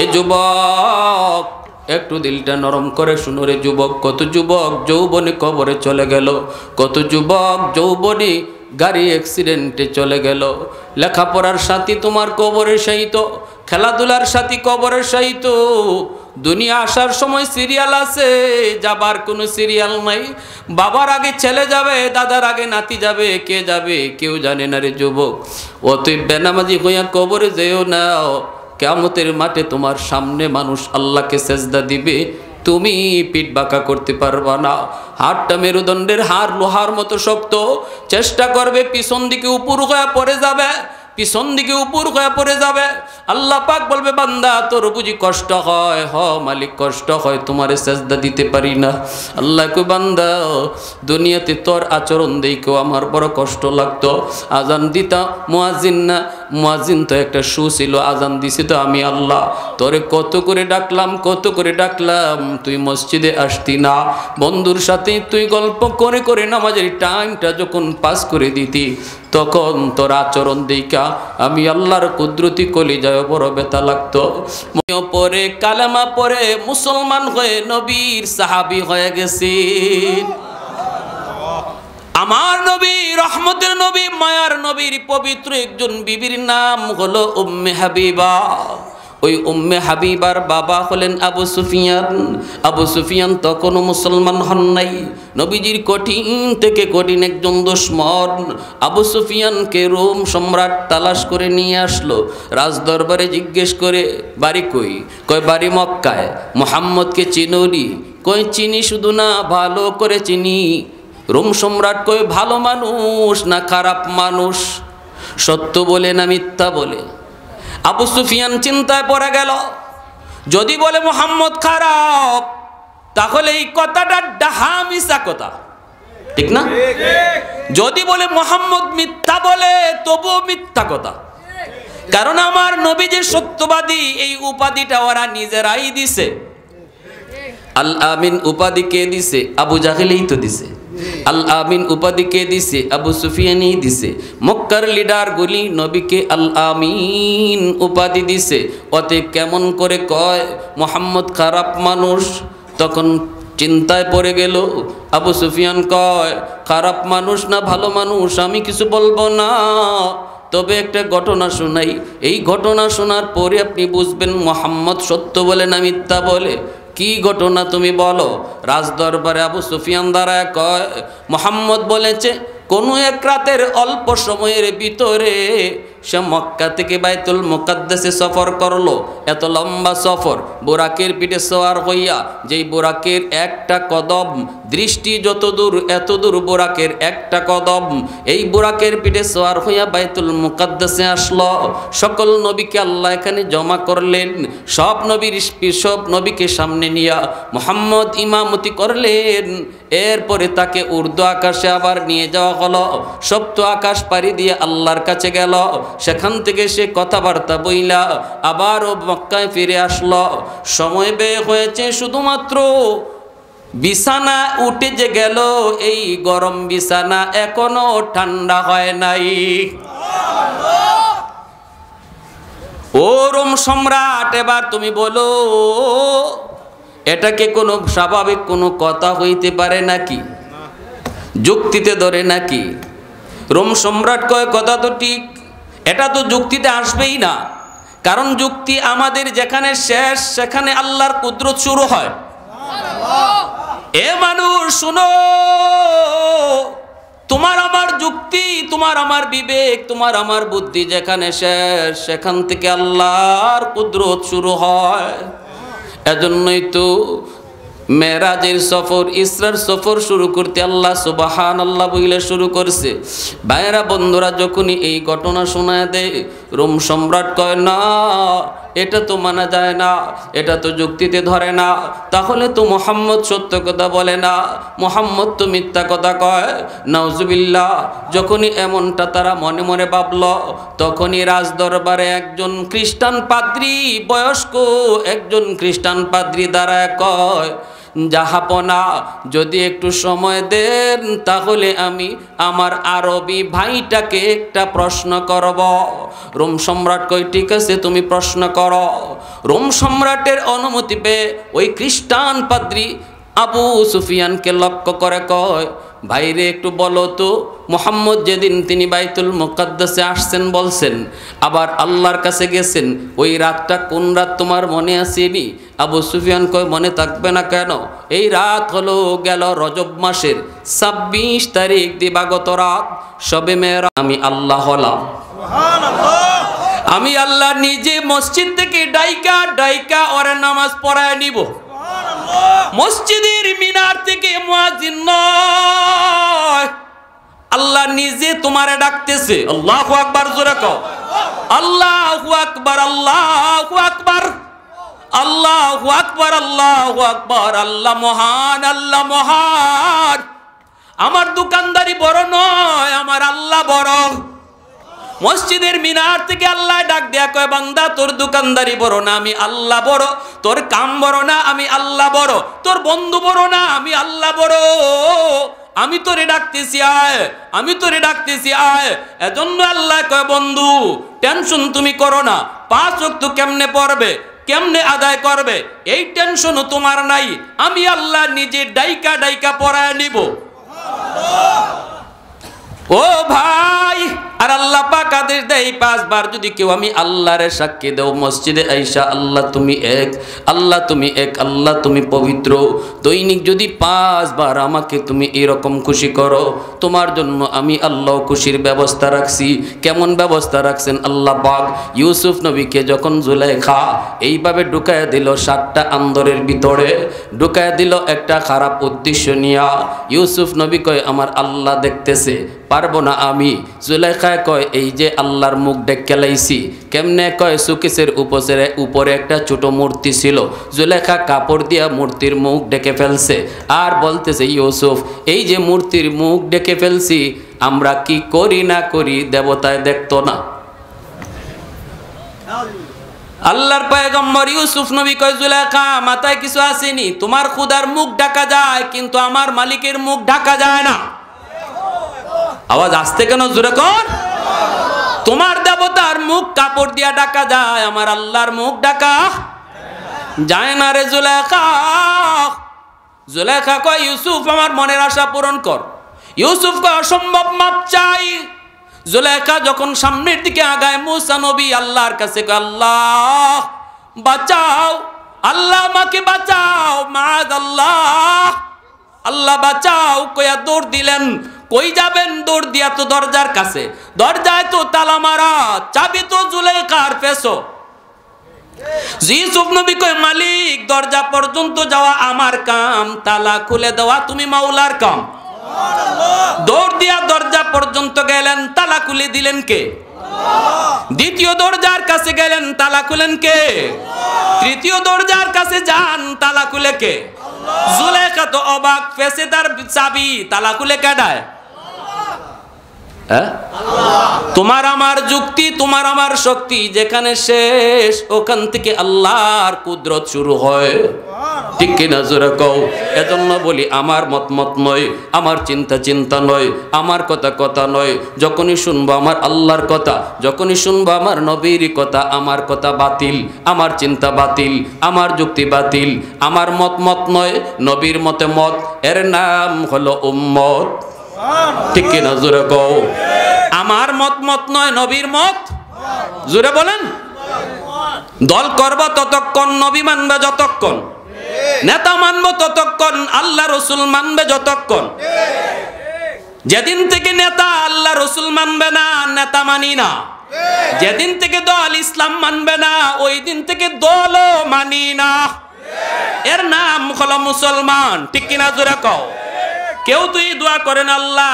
এ যুবক একটু দিলটা নরম করে শুনো রে যুবক। কত যুবক যৌবনে কবরে চলে গেল, কত যুবক যৌবনে গাড়ি অ্যাক্সিডেন্টে চলে গেল। লেখাপড়ার সাথী তোমার কবরে শায়িত, খেলাধুলার সাথী কবরে শায়িত, দুনিয়া আসার সময় সিরিয়াল আছে, যাবার কোনো সিরিয়াল নাই। বাবার আগে ছেলে যাবে, দাদার আগে নাতি যাবে, কে যাবে কেউ জানে না রে যুবক। অতএব বেনামাজি হইয়া কবরে যেও না। কিয়ামতের মাঠে তোমার সামনে মানুষ আল্লাহকে সেজদা দিবে, তুমি পিঠ বাঁকা করতে পারবা না। হাড়টা মেরুদণ্ডের হাড় লোহার মতো শক্ত, চেষ্টা করবে পিছন দিকে উপর হয়ে পড়ে যাবে, পিছন দিকে উপর হয়ে পড়ে যাবে। আল্লাহ পাক বলবে, বান্দা তোর বুঝি কষ্ট হয়? হ মালিক, কষ্ট হয়, তোমারে সেজদা দিতে পারি না। আল্লাহ কই, বান্দা দুনিয়াতে তোর আচরণ দেখেও আমার বড় কষ্ট লাগতো। আজান দিতা মুয়াজ্জিন না, মুয়াজ্জিন তো একটা শু ছিল, আজান দিছি তো আমি আল্লাহ। তোরে কত করে ডাকলাম, কত করে ডাকলাম, তুই মসজিদে আসতি না। বন্ধুর সাথে তুই গল্প করে করে নামাজের টাইমটা যখন পাস করে দিতি, তখন তোর আচরণ দেখা আমি আল্লাহর কুদরতি কলিজায় বড় ব্যথা লাগতো। পরে কালেমা পরে মুসলমান হয়ে নবীর সাহাবী হয়ে গেছি। আমার নবী, রহমতের নবী, মায়ার নবীর পবিত্র একজন বিবির নাম হলো উম্মে হাবিবা। ওই উম্মে হাবিবার বাবা হলেন আবু সুফিয়ান। আবু সুফিয়ান তখনও মুসলমান হন নাই। নবীজির কঠিন থেকে কঠিন একজন দুশমন আবু সুফিয়ানকে রোম সম্রাট তালাশ করে নিয়ে আসলো। রাজদরবারে জিজ্ঞেস করে, বাড়ি কই? কয় বাড়ি মক্কায়। মুহাম্মদকে চিনোনি? কই চিনি, শুধু না ভালো করে চিনি। রোম সম্রাট কয়, ভালো মানুষ না খারাপ মানুষ? সত্য বলে না মিথ্যা বলে? আবু সুফিয়ান চিন্তায় পড়ে গেল। যদি বলে মুহাম্মদ খারাপ, তাহলে এই কথাটা ডাহা মিছা কথা, ঠিক না? যদি বলে মুহাম্মদ মিথ্যা বলে, তবুও মিথ্যা কথা। কারণ আমার নবী যে সত্যবাদী, এই উপাধিটা ওরা নিজেরাই দিছে। আল আমিন উপাধি কে দিছে? আবু জাহেলই তো দিছে। আল আমিন উপাধি কে দিছে? আবু সুফিয়ানই দিছে। মক্কার লিডার গুলি নবীকে আল আমিন উপাধি দিছে। অতএব কেমন করে কয় মুহাম্মদ খারাপ মানুষ? তখন চিন্তায় পড়ে গেল। আবু সুফিয়ান কয়, খারাপ মানুষ না ভালো মানুষ আমি কিছু বলবো না, তবে একটা ঘটনা শোনাই। এই ঘটনা শোনার পরে আপনি বুঝবেন মুহাম্মদ সত্য বলে না মিথ্যা বলে। কি ঘটনা তুমি বলো? রাজদরবারে আবু সুফিয়ান দাঁড়ায় কয়, মুহাম্মদ বলেছে কোনো এক রাতের অল্প সময়ের ভিতরে সে মক্কা থেকে বাইতুল মুকাদ্দাসে সফর করলো। এত লম্বা সফর, বুরাকের পিঠে সওয়ার হইয়া, যেই বুরাকের একটা কদম, দৃষ্টি যত দূর এত দূর বুরাকের একটা কদম, এই বুরাকের পিঠে সওয়ার হইয়া বাইতুল মুকাদ্দাসে আসলো। সকল নবীকে আল্লাহ এখানে জমা করলেন। সব নবীকে সামনে নিয়া মুহাম্মদ ইমামতি করলেন। এরপরে তাকে উর্দু আকাশে আবার নিয়ে যাওয়া হলো। সপ্ত আকাশ পাড়ি দিয়ে আল্লাহর কাছে গেল। সেখান থেকে সে কথাবার্তা বইলা আবারও মক্কায় ফিরে আসলো। সময় ব্যয় হয়েছে শুধুমাত্র বিছানা উঠে যে গেল, এই গরম বিছানা এখনো ঠান্ডা হয় নাই। ও রোম সম্রাট, এবার তুমি বলো এটাকে কোনো স্বাভাবিক কোনো কথা হইতে পারে নাকি? যুক্তিতে ধরে নাকি? রোম সম্রাট কয়, কথা তো ঠিক, এটা তো যুক্তিতে আসবেই না। কারণ যুক্তি আমাদের যেখানে শেষ, সেখানে আল্লাহর কুদরত শুরু হয়। এ মানুষ শুনো, তোমার আমার যুক্তি, তোমার আমার বিবেক, তোমার আমার বুদ্ধি যেখানে শেষ, সেখান থেকে আল্লাহর কুদরত শুরু হয়। এজন্যই তো মেরাজের সফর, ইসরার সফর শুরু করতে আল্লাহ সুবহানাল্লাহ বলে শুরু করছে। ভাইরা বন্ধুরা, যখনই এই ঘটনা শোনায় দেয়, রোম সম্রাট কয়, না এটা তো মানা যায় না, এটা তো যুক্তিতে ধরে না। তাহলে তো মুহাম্মদ সত্য কথা বলে না, মুহাম্মদ তো মিথ্যা কথা কয়। নাউজুবিল্লাহ। যখনই এমনটা তারা মনে মনে ভাবল, তখনই রাজদরবারে একজন খ্রিস্টান পাদ্রী, বয়স্ক একজন খ্রিস্টান পাদ্রী দাঁড়ায় কয়, জাহাপনা, যদি একটু সময় দেন তাহলে আমি আমার আরবি ভাইটাকে একটা প্রশ্ন করব। রোম সম্রাট কই, ঠিক আছে তুমি প্রশ্ন করো। রোম সম্রাটের অনুমতি পেয়ে ওই খ্রিস্টান পাদ্রী আবু সুফিয়ানকে লক্ষ্য করে কয়, ভাইরে একটু বলো তো, মুহাম্মদ যেদিন তিনি বাইতুল মুকাদ্দাসে আসছেন বলছেন, আবার আল্লাহর কাছে গেছেন, ওই রাতটা কোন রাত তোমার মনে আসেনি? আবু সুফিয়ান কয়, মনে থাকবে না কেন? এই রাত হলো গেল রজব মাসের 26 তারিখ দিবাগত রাত, শবে মেরাজ। আমি আল্লাহ হলাম, আমি আল্লাহ নিজে মসজিদ থেকে ডাইকা ডাইকা ওরে নামাজ পড়ায় নিব। মসজিদের মিনার থেকে মুয়াজ্জিন নয়, আল্লাহ নিজে তোমারে ডাকতেছে। আল্লাহু আকবার, জোরে কও আল্লাহু আকবার, আল্লাহু আকবার, আল্লাহু আকবার, আল্লাহু আকবার। আল্লাহ মহান, আল্লাহ মহান। আমার দোকানদারি বড় নয়, আমার আল্লাহ বড়। মসজিদের মিনার থেকে আল্লাহ ডাক দেয়া কয়, বান্দা তোর দোকানদারি বড় না, আমি আল্লাহ বড়। তোর কাম বড় না, আমি আল্লাহ বড়। তোর বন্ধু বড় না, আমি আল্লাহ বড়। আমি তোরে ডাকতেছি আয়, আমি তোরে ডাকতেছি আয়। এজন্য আল্লাহ কয়, বন্ধু টেনশন তুমি করো না, 5 ওয়াক্ত কেমনে পড়বে, কেমনে আদায় করবে, এই টেনশনও তোমার নাই। আমি আল্লাহ নিজে ডাইকা ডাইকা পড়ায় নিব। ও ভাই, আর আল্লাহ পাক আদেশ দেয় 5 বার যদি কেউ আমি আল্লাহরে সাক্ষী দেও মসজিদে আইসা, আল্লাহ তুমি এক, আল্লাহ তুমি এক, আল্লাহ তুমি পবিত্র, দৈনিক যদি 5 বার আমাকে তুমি এরকম খুশি করো, তোমার জন্য আমি আল্লাহ খুশির ব্যবস্থা রাখছি। কেমন ব্যবস্থা রাখছেন আল্লাহ পাক? ইউসুফ নবীকে যখন জুলাইখা এইভাবে ঢুকায় দিল 7টা আন্দরের ভিতরে, ঢুকায় দিল একটা খারাপ উদ্দেশ্য নিয়া। ইউসুফ নবী কয়, আমার আল্লাহ দেখতেছে, পারবো না আমি। জুলাইখা কয়, এই যে আল্লাহর মুখ ডেকে লাইছি। কেমনে কয়, সুকেসের উপরে একটা ছোট মূর্তি ছিল, জুলাইখা কাপড় দিয়া মূর্তির মুখ ডেকে ফেলছে, আর বলতেছে, ইউসুফ এই যে মূর্তির মুখ ডেকে ফেলছি, আমরা কি করি না করি দেবতায় দেখতো না। আল্লাহর পয়গম্বর ইউসুফ নবী কয়, জুলাইখা মাথায় কিছু আসেনি, তোমার খুদার মুখ ঢাকা যায়, কিন্তু আমার মালিকের মুখ ঢাকা যায় না। আওয়াজ আসতে কেন, জোরে কর। তোমার দেবতার মুখ কাপড় দিয়া ঢাকা যায়, আমার আল্লাহর মুখ ঢাকা যায় না রে জুলাইখা। জুলাইখা কয়, ইউসুফ আমার মনের আশা পূরণ কর। ইউসুফ কয়, অসম্ভব, মাপ চাই। জুলাইখা যখন সামনের দিকে আগায়, মুসা নবী আল্লাহর কাছে কয়, আল্লাহ বাঁচাও, আল্লাহ আমাকে বাঁচাও, মাআযাল্লাহ, আল্লাহ বাঁচাও। কইয়া দৌড় দিলেন। কই যাবেন? দৌড় দিয়া তো দরজার কাছে, দরজায় তো তালা মারা, চাবি তো জুলাইখার পেছো। ইউসুফ নবী কয়, মালিক দরজা পর্যন্ত যাওয়া আমার কাম, তালা খুলে দেওয়া তুমি মাওলার কাম। দৌড় দিয়া দরজা পর্যন্ত গেলেন, তালা খুলে দিলেন কে? দ্বিতীয় দরজার কাছে গেলেন, তালা খুলেন কে? তৃতীয় দরজার কাছে যান, তালা খুলে কে? জুলাইখা তো অবাক, পেছে তার চাবি, তালা খুলে কেডায়? তোমার আমার যুক্তি, তোমার আমার শক্তি যেখানে শেষ, ওখান থেকে আল্লাহর কুদরত শুরু হয়, ঠিক কিনা জোরে কও। এজন্য বলি, আমার মত নয়, আমার চিন্তা নয়, আমার কথা নয়। যখনই শুনবো আমার আল্লাহর কথা, যখনই শুনবো আমার নবীর কথা, আমার কথা বাতিল, আমার চিন্তা বাতিল, আমার যুক্তি বাতিল, আমার মত নয়, নবীর মতে মত, এর নাম হলো উম্মত, ঠিক কিনা জোরে কও। আমার মত নয়, নবীর মত, জোরে বলেন। দল করব ততক্ষণ, নবী মানবে যতক্ষণ, নেতা মানবো ততক্ষণ, আল্লাহ রসুল মানবে যতক্ষণ। যেদিন থেকে নেতা আল্লাহ রসুল মানবে না, নেতা মানি না। যেদিন থেকে দল ইসলাম মানবে না, ওই দিন থেকে দলও মানি না। এর নাম হলো মুসলমান, ঠিক কিনা জোরে কও। কেউ তুই দোয়া করেন, আল্লাহ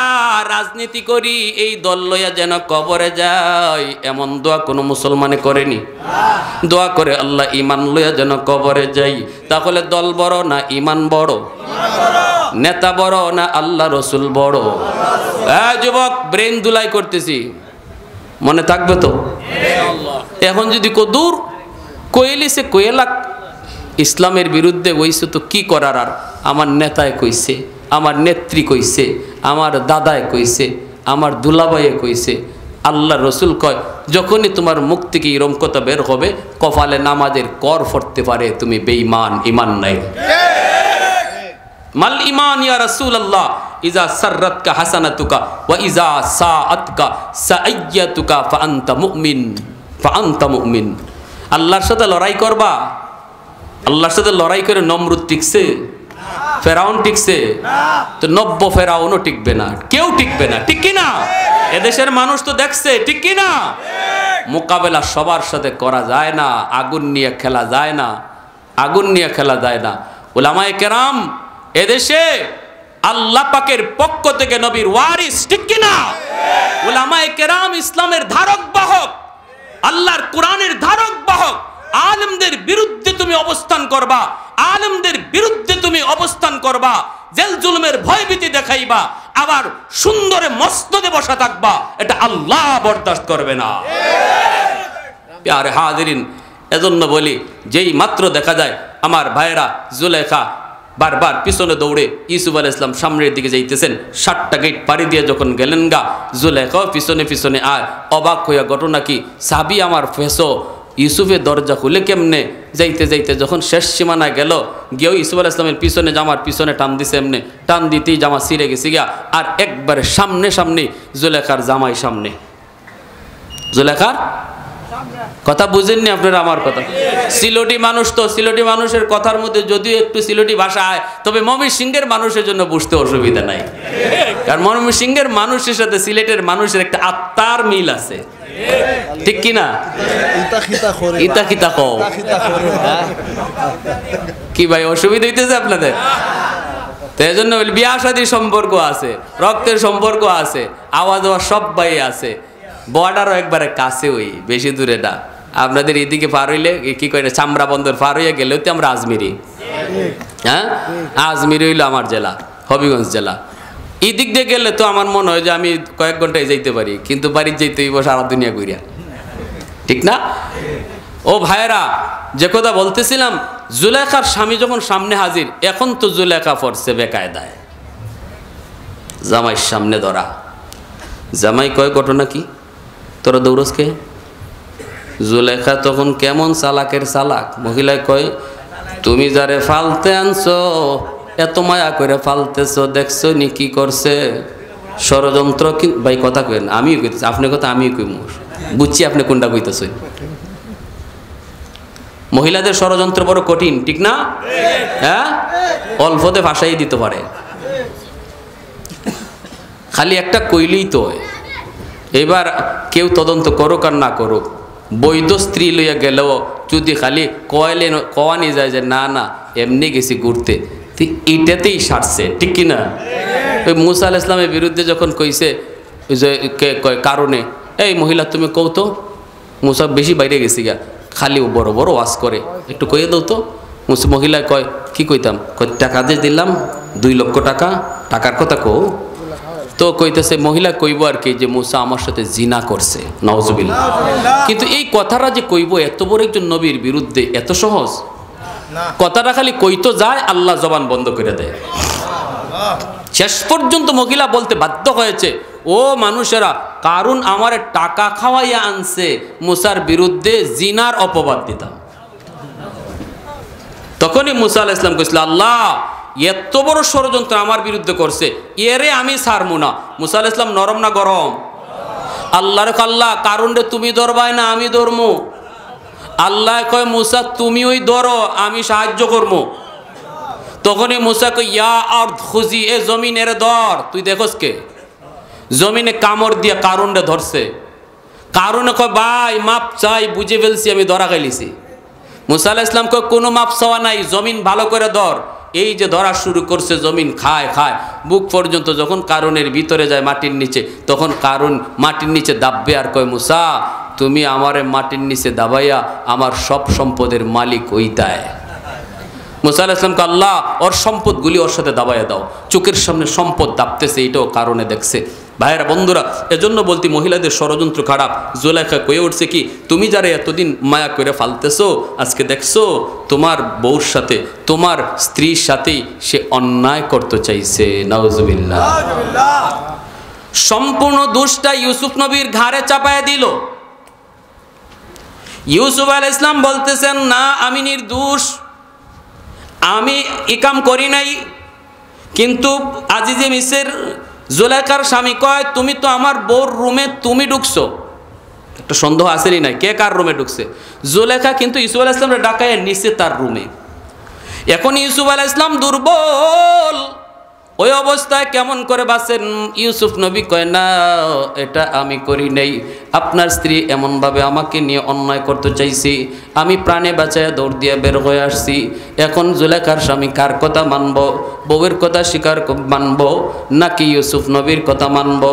রাজনীতি করি, এই দল লইয়া যেন কবরে যায়, এমন দোয়া কোনো মুসলমানে করেনি। দোয়া করে, আল্লাহ ইমান লইয়া যেন কবরে যাই। তাহলে দল বড় না ইমান বড়? নেতা বড় না আল্লাহ রসুল বড়? যুবক, ব্রেন দুলাই করতেছি, মনে থাকবে তো? এখন যদি দূর কইলি সে কইলাক ইসলামের বিরুদ্ধে হইছে, তো কি করার? আর আমার নেতায় কইছে, আমার নেত্রী কইছে, আমার দাদায় কইছে, আমার দুলাভাইয়ে কইছে। আল্লাহ রসুল কয়, যখনই তোমার মুখ থেকে এরম কথা বের হবে, কপালে নামাজের কর পড়তে পারে তুমি বেঈমান, ইমান নাই। মাল ঈমান ইয়া রাসূলুল্লাহ ইজা সাররাতকা হাসানাতুকা ওয়া ইজা সাআতকা সাইয়্যাতুকা ফাআনতা মুমিন। আল্লাহর সাথে লড়াই করবা, আল্লাহর সাথে লড়াই করে নমরুদ টিকছে, ফেরাউন টিকছে, তো নব্য ফেরাউনও টিকবে না, কেউ টিকবে না, ঠিক কি না? এদেশের মানুষ তো দেখছে, ঠিক কি না? মোকাবেলা সবার সাথে করা যায় না, আগুন নিয়ে খেলা যায় না, আগুন নিয়ে খেলা যায় না। উলামায়ে কেরাম এদেশে আল্লাহ পাকের পক্ষ থেকে নবীর ওয়ারিস, ঠিক কি না? উলামায়ে কেরাম ইসলামের ধারক বাহক, আল্লাহর কোরআনের ধারক বাহক। আলেমদের বিরুদ্ধে তুমি অবস্থান করবা, আলেমদের বিরুদ্ধে তুমি অবস্থান করবা, জেল জুলুমের ভয়ভীতি দেখাইবা, আবার সুন্দরে মসনদে বসা থাকবা, এটা আল্লাহ বরদাস্ত করবে না। প্যারে হাজিরিন, এজন্য বলি, যেই মাত্র দেখা যায় আমার ভাইয়েরা জুলেখা বারবার পিছনে দৌড়ে ইউসুফ আলাইহিস সালাম সামনের দিকে যাইতেছেন, 7টা গেট পাড়ি দিয়ে যখন গেলেন গা, জুলেখাও পিছনে পিছনে আর অবাক হইয়া, ঘটনা কি? সাবি আমার ফেসো, ইউসুফের দরজা খুলে কেমনে? যাইতে যাইতে যখন শেষ সীমানায় গেল, গিয়েও ইউসুফ আলাইহিস সালামের পিছনে জামার পিছনে টান দিছে, এমনি টান দিতেই জামা ছিঁড়ে গেছে গিয়া, আর একবারে সামনে সামনে জুলেখার জামাই সামনে। জুলেখার কথা বুঝেননি আপনারা আমার কথা? সিলেটি মানুষ তো, সিলেটি মানুষের কথার মধ্যে যদিও একটু সিলেটি ভাষা হয়, তবে ময়মনসিংহের মানুষের জন্য বুঝতে অসুবিধা নাই, কারণ ময়মনসিংহের মানুষের সাথে সিলেটের মানুষের একটা আত্মার মিল আছে, ঠিক কি না? ইতা খিতা কও কি ভাই, অসুবিধা হইতেছে আপনাদের? তো এই জন্য বিয়া শাদীর সম্পর্ক আছে, রক্তের সম্পর্ক আছে, আওয়াজ আওয়াজ সব ভাই আছে, বর্ডারও একবারে কাছে, ওই বেশি দূরে না। আপনাদের এদিকে পার হইলে কি করে, চামড়া বন্দর পার হইয়া গেলেও তো আমরা আজমিরি, হ্যাঁ আজমিরি হইলো আমার জেলা, হবিগঞ্জ জেলা। এই দিক দিয়ে গেলে তো আমার মনে হয় যে আমি কয়েক ঘন্টায় যাইতে পারি, কিন্তু বাড়ির যাইতে হইব সারা দুনিয়া ঘুরিয়া, ঠিক না? ও ভাইয়েরা, যে কথা বলতেছিলাম, জুলেখার স্বামী যখন সামনে হাজির, এখন তো জুলেখা পড়ছে বেকায়দায়, জামাইয়ের সামনে ধরা। জামাই কয়, ঘটনা কি, তোরা দৌড়সকে? জুলেখা তখন কেমন চালাকের চালাক, মহিলায় কয়, তুমি যারে ফালতে আনছো, এত মায়া করে ফালতেছো, দেখছো নি কি করছে? ষড়যন্ত্র। ভাই কথা কেন, আমিও কইতেছি, আপনার কথা আমিও কই, বুঝছি আপনি কোনটা কইতেছেন। মহিলাদের ষড়যন্ত্র বড় কঠিন, ঠিক না? হ্যাঁ, অল্পতে ভাষাই দিতে পারে, খালি একটা কইলেই তো। এবার কেউ তদন্ত করুক আর না করুক, বৈধ স্ত্রী লইয়া গেলেও যদি খালি কওয়ানি যায় যে না না এমনি গেছি ঘুরতে, এটাতেই সারছে, ঠিক কিনা? ওই মুসা আলাইহিস সালামের বিরুদ্ধে যখন কইছে যে কারণে, এই মহিলা তুমি কও তো, মুসা বেশি বাইরে গেছি গা, খালি বড় বড় ওয়াজ করে, একটু কইয়ে দাও তো। মহিলা কয়, কি কইতাম? টাকা দিয়ে দিলাম 2 লক্ষ টাকা, টাকার কথা কও। তো কইতেছে, মহিলা কইব আর কি যে মুসা আমার সাথে জিনা করছে, নাউজুবিল্লাহ। কিন্তু এই কথাটা যে কইব এত বড় একজন নবীর বিরুদ্ধে, এত সহজ কথাটা খালি কইতো যায়, আল্লাহ জবান বন্ধ করে দেয়। শেষ পর্যন্ত মহিলা বলতে বাধ্য হয়েছে, ও মানুষেরা, কারণ আমার টাকা খাওয়াইয়া আনছে, মুসার বিরুদ্ধে জিনার অপবাদ দিতাম। তখনই মুসা আলাইহিস সালাম কইছিল, আল্লাহ এত বড় ষড়যন্ত্র আমার বিরুদ্ধে করছে, এরে আমি ছাড়বো না। মুসা আলাইহিস সালাম নরম না গরম? আল্লাহর আল্লাহ, কারণে তুমি ধরবাই না আমি ধরমু। আল্লাহ কয়, মুসা তুমি ওই ধরো, আমি সাহায্য করবো। তখনই মুসা কই, ইয়া আরদ খুজি, এ জমিন এর ধর। তুই দেখোস কে? জমিনে কামড় দিয়ে কারণে ধরছে। কারণে কয়, ভাই মাপ চাই, বুঝে ফেলছি, আমি ধরা খাইলিছি। মুসা আলাইহিস সালাম কয়, কোনো মাপ চাওয়া নাই, জমিন ভালো করে ধর। এই যে ধরা শুরু করছে, জমিন খায় খায়, বুক পর্যন্ত যখন কারণের ভিতরে যায় মাটির নিচে, তখন কারণ মাটির নিচে দাববে আর কয়, মুসা তুমি আমারে মাটির নিচে দাবাইয়া আমার সব সম্পদের মালিক ওই দেয়। মুসা আলাইহিস সালামকে, আল্লাহ ওর সম্পদগুলি ওর সাথে দাবাইয়া দাও। চোখের সামনে সম্পদ দাবতেছে, এইটাও কারণে দেখছে। ভাইয়েরা বন্ধুরা, এজন্য বলতি মহিলাদের ষড়যন্ত্র খারাপ। জুলেখা কয়ে উঠছে কি, তুমি যারা এতদিন মায়া করে ফালতেছো, আজকে দেখছো তোমার বউর সাথে, তোমার স্ত্রীর সাথেই সে অন্যায় করতে চাইছে। নাউজুবিল্লাহ। সম্পূর্ণ দোষটা ইউসুফ নবীর ঘাড়ে চাপায় দিল। ইউসুফ আলাইহিস সালাম বলতেছেন, না আমি নির্দোষ, আমি ই কাম করি নাই, কিন্তু আজিজে মিসর জুলেখার স্বামী কয়, তুমি তো আমার বউর রুমে তুমি ঢুকছো। একটা সন্দেহ আসেনি নাই, কে কার রুমে ঢুকছে? জুলেখা কিন্তু ইউসুফ আলাইহিস সালামকে ডাকায় নিচে তার রুমে। এখন ইউসুফ আলাইহিস সালাম দুর্বল, ওই অবস্থায় কেমন করে বাঁচেন? ইউসুফ নবী কয়, না এটা আমি করি নাই, আপনার স্ত্রী এমনভাবে আমাকে নিয়ে অন্যায় করতে চাইছি, আমি প্রাণে বাঁচায় দৌড় দিয়ে বের হয়ে আসছি। এখন জুলেখার স্বামী কার কথা মানব? বউয়ের কথা স্বীকার মানব নাকি ইউসুফ নবীর কথা মানব?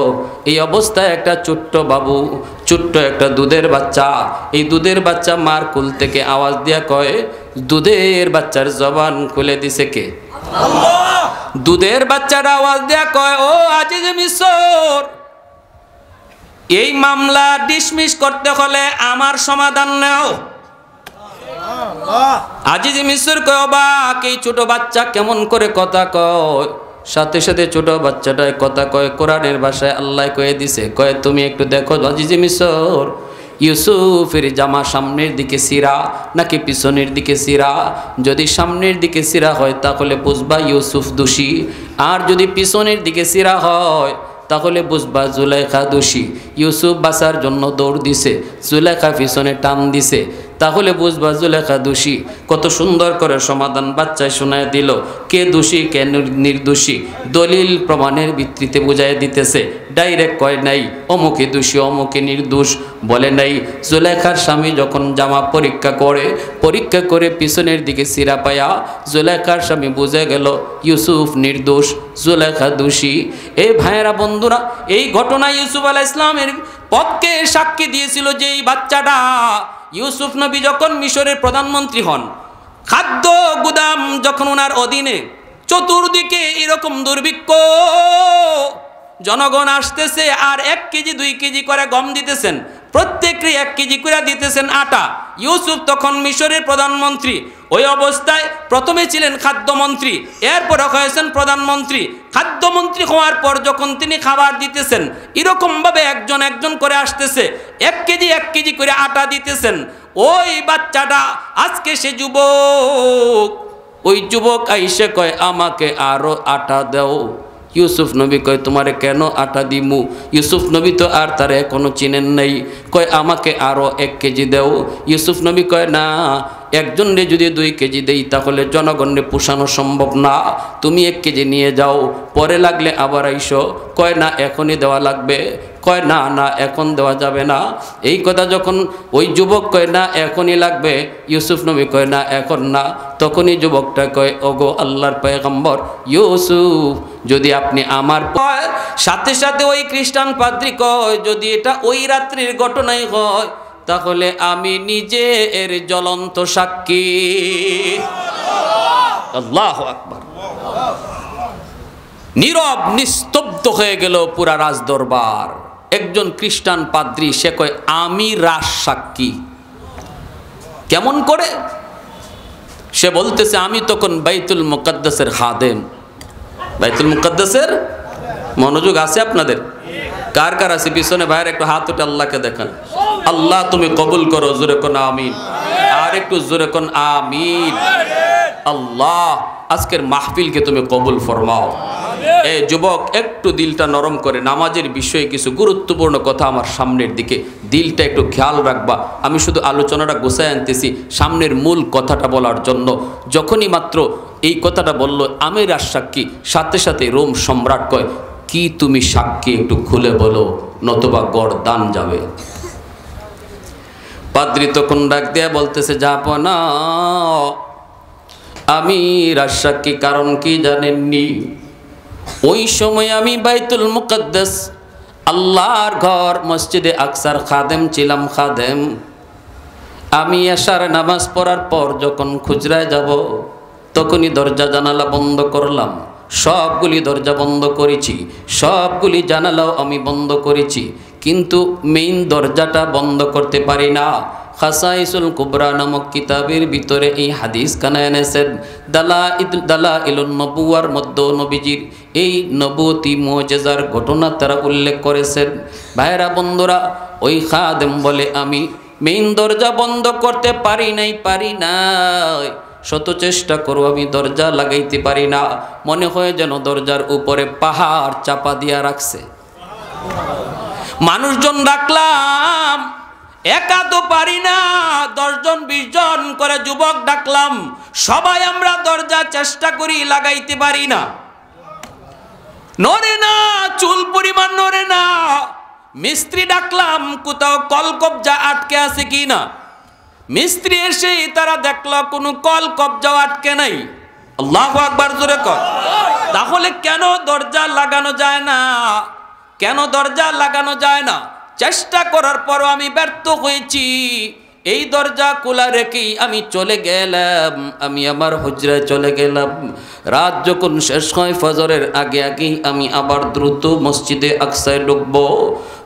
এই অবস্থায় একটা ছোট্ট বাবু, ছোট্ট একটা দুধের বাচ্চা, এই দুধের বাচ্চা মার কুল থেকে আওয়াজ দিয়া কয়, দুধের বাচ্চার জবান খুলে দিছে কে? দুধের বাচ্চার আওয়াজ দেয়া কয়, ও আজিজে মিসর, এই মামলা ডিসমিস করতে হলে আমার সমাধান নাও। আজিজে মিসর কয়, অবাক, এই ছোট বাচ্চা কেমন করে কথা কয়? সাথে সাথে ছোট বাচ্চাটায় কথা কয় কোরআনের ভাষায়, আল্লাহ কয়ে দিছে, কয় তুমি একটু দেখো আজিজে মিসর, ইউসুফের জামা সামনের দিকে সিরা নাকি পিছনের দিকে সিরা? যদি সামনের দিকে সিরা হয় তাহলে বুঝবা ইউসুফ দোষী, আর যদি পিছনের দিকে সিরা হয় তাহলে বুঝবা জুলেখা দোষী। ইউসুফ বাঁচার জন্য দৌড় দিছে, জুলেখা পিছনে টান দিছে, তাহলে বুঝবা জুলেখা দোষী। কত সুন্দর করে সমাধান বাচ্চায় শোনায় দিল, কে দোষী কে নির্দোষী দলিল প্রমাণের ভিত্তিতে বুঝাই দিতেছে। ডাইরেক্ট কয় নাই অমুকে দোষী অমুকে নির্দোষ, বলে নাই। জুলেখার স্বামী যখন জামা পরীক্ষা করে পিছনের দিকে সিরা পায়া জুলেখার স্বামী বুঝে গেল ইউসুফ নির্দোষ, জুলেখা দোষী। এই ভাইয়েরা বন্ধুরা, এই ঘটনা ইউসুফ আলাইহিস সালামের পক্ষে সাক্ষী দিয়েছিল যে এই বাচ্চাটা, ইউসুফ নবী যখন মিশরের প্রধানমন্ত্রী হন, খাদ্য গুদাম যখন ওনার অধীনে, চতুর্দিকে এরকম দুর্ভিক্ষ, জনগণ আসতেছে আর 1 কেজি 2 কেজি করে গম দিতেছেন, প্রত্যেককে 1 কেজি করে দিতেছেন আটা। ইউসুফ তখন মিশরের প্রধানমন্ত্রী, ওই অবস্থায় প্রথমে ছিলেন খাদ্যমন্ত্রী, এরপরে হয়েছেন প্রধানমন্ত্রী। খাদ্যমন্ত্রী হওয়ার পর যখন তিনি খাবার দিতেছেন, এরকমভাবে একজন একজন করে আসতেছে, 1 কেজি করে আটা দিতেছেন। ওই বাচ্চাটা আজকে সে যুবক, ওই যুবক আইসে কয়, আমাকে আরো আটা দাও। ইউসুফ নবী কয়, তোমারে কেন আটা দিমু? ইউসুফ নবী তো আর তারে এখনো চিনেন নাই, কয় আমাকে আরো 1 কেজি দাও। ইউসুফ নবী কয়, না, একজনরে যদি 2 কেজি দেই তাহলে জনগণরে পোষানো সম্ভব না, তুমি 1 কেজি নিয়ে যাও, পরে লাগলে আবার আইসো। কয় না, এখনই দেওয়া লাগবে। কয় না না, এখন দেওয়া যাবে না। এই কথা যখন ওই যুবক কয় না এখনই লাগবে, ইউসুফ নবী কয় না এখন না, তখনই যুবকটা কয়, ওগো আল্লাহর পয়গম্বর ইউসুফ, যদি আপনি আমার সাথে সাথে ওই খ্রিস্টান পাদ্রী কয়, যদি এটা ওই রাত্রির ঘটনাই হয় তাহলে আমি নিজে এর জ্বলন্ত সাক্ষী। আল্লাহু আকবার। নীরব নিস্তব্ধ হয়ে গেল পুরা রাজদরবার। একজন খ্রিস্টান পাদ্রী, সে কয় আমি রাজ সাক্ষী। কেমন করে? সে বলতেছে, আমি তখন বাইতুল মুকাদ্দাসের খাদেম। বাইতুল মুকাদ্দাসের মনোযোগ আছে আপনাদের? কার কার আছে? পিছনে ভাইয়ের একটু হাত উঠে আল্লাহকে দেখান। আল্লাহ তুমি কবুল করো, জোরে কোন আমিন। আর একটু জোরে কোন আমিন। আল্লাহ আজকের মাহফিলকে তুমি কবুল ফরমাও। এই যুবক একটু দিলটা নরম করে, নামাজের বিষয়ে কিছু গুরুত্বপূর্ণ কথা আমার সামনের দিকে, দিলটা একটু খেয়াল রাখবা। আমি শুধু আলোচনাটা গোছায় আনতেছি সামনের মূল কথাটা বলার জন্য। যখনই মাত্র এই কথাটা বলল আমি রাজ সাক্ষী, সাথে সাথে রোম সম্রাট কয়, কি তুমি সাক্ষী একটু খুলে বলো, নতুবা গর্দান যাবে। পাদ্রী তখন ডাক দেয়া বলতেছে, জাপানা আমি রাজ সাক্ষী, কারণ কি জানেননি? ওই সময় আমি বাইতুল মুকাদ্দাস আল্লাহর ঘর মসজিদে আকসার খাদেম ছিলাম, খাদেম। আমি এশার নামাজ পড়ার পর যখন খুচরায় যাব তখনই দরজা জানালা বন্ধ করলাম। সবগুলি দরজা বন্ধ করেছি, সবগুলি জানালাও আমি বন্ধ করেছি, কিন্তু মেইন দরজাটা বন্ধ করতে পারি না। খাসাইসুল কুবরা নামক কিতাবের ভিতরে এই হাদিস কানা এনেছেন। দালাইলুন নবুয়ার মধ্যে নবীজির এই নবুয়তি মুজিজার ঘটনা তারা উল্লেখ করেছেন। ভাইরা বন্ধুরা, ওই খাদেম বলে আমি মেইন দরজা বন্ধ করতে পারি নাই। শত চেষ্টা করো আমি দরজা লাগাইতে পারি না, মনে হয় যেন দরজার উপরে পাহাড় চাপা দিয়া রাখছে। মানুষজন ডাকলাম, একা তো পারি না, 10 জন 20 জন করে যুবক ডাকলাম, সবাই আমরা দরজা চেষ্টা করি, লাগাইতে পারি না, নড়ে না, চুল পরিমাণ নড়ে না। মিস্ত্রি ডাকলাম, কোথাও কলকবজা আটকে আছে কি না। মিস্ত্রি এসে তারা দেখলো কোনো কলকবজাও আটকে নাই। আল্লাহু আকবার জোরে কর। তাহলে কেন দরজা লাগানো যায় না? কেন দরজা লাগানো যায় না? চেষ্টা করার পরও আমি ব্যর্থ হয়েছি। এই দরজা খোলা রেখেই আমি চলে গেলাম, আমি আমার হুজরায় চলে গেলাম। রাত যখন শেষ হয় ফজরের আগে আগেই আমি আবার দ্রুত মসজিদে আকসায় ঢুকবো।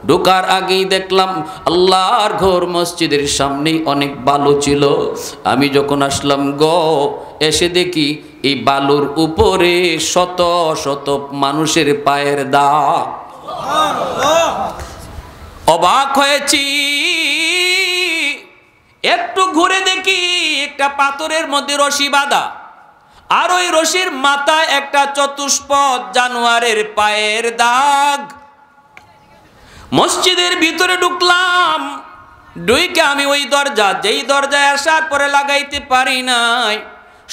ঢোকার আগেই দেখলাম আল্লাহর ঘর মসজিদের সামনেই অনেক বালু ছিল। আমি যখন আসলাম এসে দেখি এই বালুর উপরে শত শত মানুষের পায়ের দাগ। অবাক হয়েছি। একটু ঘুরে দেখি একটা পাথরের মধ্যে রশি বাঁধা, আর ওই রশির মাথায় একটা চতুষ্পদ জানোয়ারের পায়ের দাগ। মসজিদের ভিতরে ঢুকলাম, ঢুকে আমি ওই দরজা, যেই দরজায় আসার পরে লাগাইতে পারি নাই,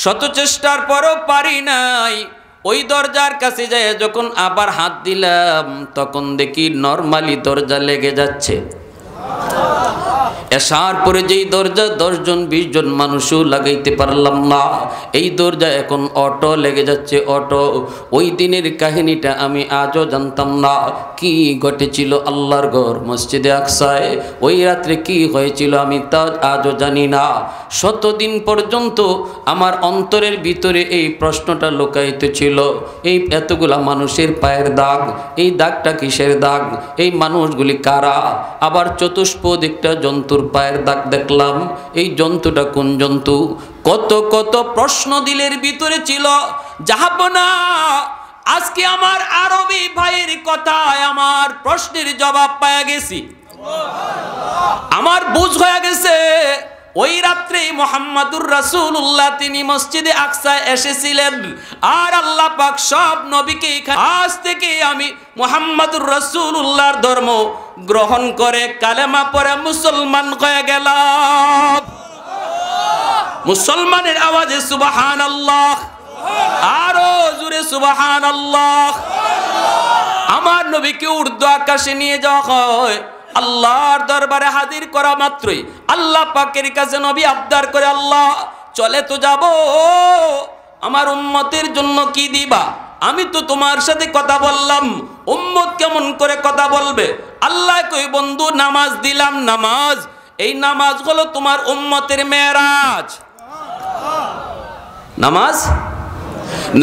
শত চেষ্টার পরও পারি নাই, ওই দরজার কাছে যায় যখন আবার হাত দিলাম তখন দেখি নরমালি দরজা লেগে যাচ্ছে। এসার পরে যেই দরজা 10 জন 20 জন মানুষও লাগাইতে পারলাম না, এই দরজা এখন অটো লেগে যাচ্ছে, অটো। ওই দিনের কাহিনীটা আমি আজও জানতাম না, কি ঘটেছিল আল্লাহর ঘর মসজিদে আকসায়, ওই রাত্রে কি হয়েছিল আমি তা আজও জানি না। শতদিন পর্যন্ত আমার অন্তরের ভিতরে এই প্রশ্নটা লুকায়িত ছিল, এই এতগুলা মানুষের পায়ের দাগ, এই দাগটা কিসের দাগ, এই মানুষগুলি কারা? আবার চতুষ্পদ একটা জন্তুর পায়ের দাগ দেখলাম, এই জন্তুটা কোন জন্তু? কত কত প্রশ্ন দিলের ভিতরে ছিল। জাহাপনা, আজকে আমার আরবি ভাইয়ের কথায় আমার প্রশ্নের জবাব পেয়ে গেছি, আমার বুঝ হয়ে গেছে। ওই রাত্রে মুহাম্মাদুর রাসূলুল্লাহ তিনি মসজিদে আকসায় এসেছিলেন, আর আল্লাহ পাক সব নবীকে আজ থেকে আমি মুহাম্মাদুর রাসূলুল্লাহর ধর্ম গ্রহণ করে কালেমা পড়ে মুসলমান হয়ে গেলাম। মুসলমানের আওয়াজে সুবহানাল্লাহ, আরো জোরে সুবহানাল্লাহ। আমার নবীকে উর্দু আকাশে নিয়ে যাওয়া হয়, আল্লাহর দরবারে হাজির করা মাত্রই আল্লাহ পাকের কাছে নবী আবদার করে, আল্লাহ চলে তো যাব, আমার উম্মতের জন্য কি দিবা? আমি তো তোমার সাথে কথা বললাম, উম্মত কেমন করে কথা বলবে? আল্লাহ কই, বন্ধু নামাজ দিলাম, নামাজ, এই নামাজ হলো তোমার উম্মতের মেরাজ। নামাজ,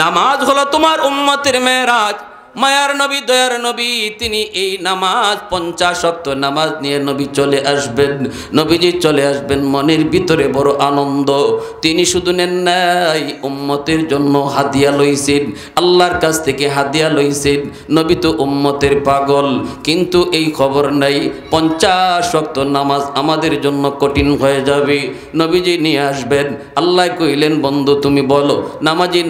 নামাজ হলো তোমার উম্মতের মেরাজ। মায়ার নবী, দয়ার নবী, তিনি এই নামাজ 50 ওয়াক্ত নামাজ নিয়ে নবী চলে আসবেন। নবীজি চলে আসবেন, মনের ভিতরে বড় আনন্দ। তিনি শুধু নেন নাই, উম্মতের জন্য হাদিয়া লইছেন, আল্লাহর কাছ থেকে হাদিয়া লইছেন। নবী তো উম্মতের পাগল, কিন্তু এই খবর নাই 50 ওয়াক্ত নামাজ আমাদের জন্য কঠিন হয়ে যাবে। নবীজি নিয়ে আসবেন। আল্লাহ কইলেন, বন্ধু তুমি বলো,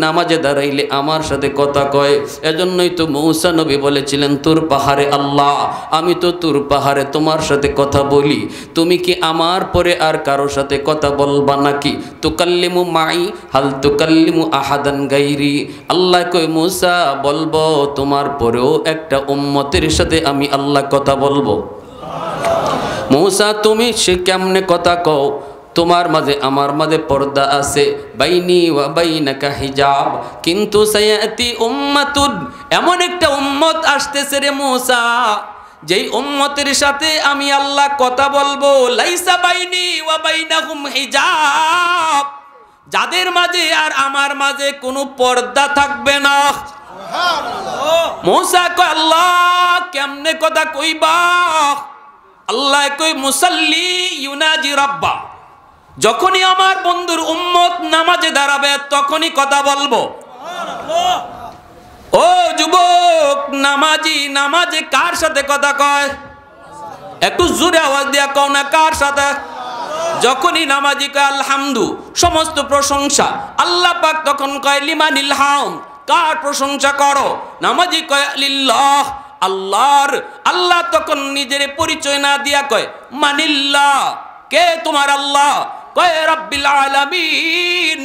নামাজে দাঁড়াইলে আমার সাথে কথা কয়। এজন্যই তো মূসা নবী বলেছিলেন, তুর পাহাড়ে আল্লাহ, আমি তো তুর পাহাড়ে তোমার সাথে কথা বলি, তুমি কি আমার পরে আর কারো সাথে কথা বলবা নাকি? তুকাল্লিমু মাই হাল তুকাল্লিমু আহাদান গাইরি। আল্লাহ কই, মূসা বলবো, তোমার পরেও একটা উম্মতের সাথে আমি আল্লাহ কথা বলবো। মূসা তুমি সে কেমনে কথা কও? তোমার মাঝে আমার মাঝে পর্দা আছে, বাইনি ওয়া বাইনাকা হিজাব, কিন্তু সায়াতি উম্মাতুন, এমন একটা উম্মত আসতেছে রে মূসা, যেই উম্মতের সাথে আমি আল্লাহ কথা বলবো, লাইসা বাইনি ওয়া বাইনাহুম হিজাব, যাদের মাঝে আর আমার মাঝে কোনো পর্দা থাকবে না। সুবহানাল্লাহ। মূসা কয়, আল্লাহ কেমনে কথা কইবা? আল্লাহ কই, মুসাল্লি ইউনাজি রাব্বা, যখনই আমার বন্ধুর উম্মত নামাজে দাঁড়াবে তখনই কথা বলবো। ও যুবক নামাজি, নামাজে কার সাথে কথা কয়? একটু জোরে আওয়াজ দিয়া কও না, কার সাথে? যখনই নামাজি কয় আলহামদু, সমস্ত প্রশংসা আল্লাহ পাক তখন কয় লিমানিল হামদ, কার প্রশংসা করো? নামাজি কয় লিল্লাহ, আল্লাহর। আল্লাহ তখন নিজের পরিচয় না দিয়া কয় মানিল্লাহ, কে তোমার আল্লাহ? কয় রব্বিল আলামিন,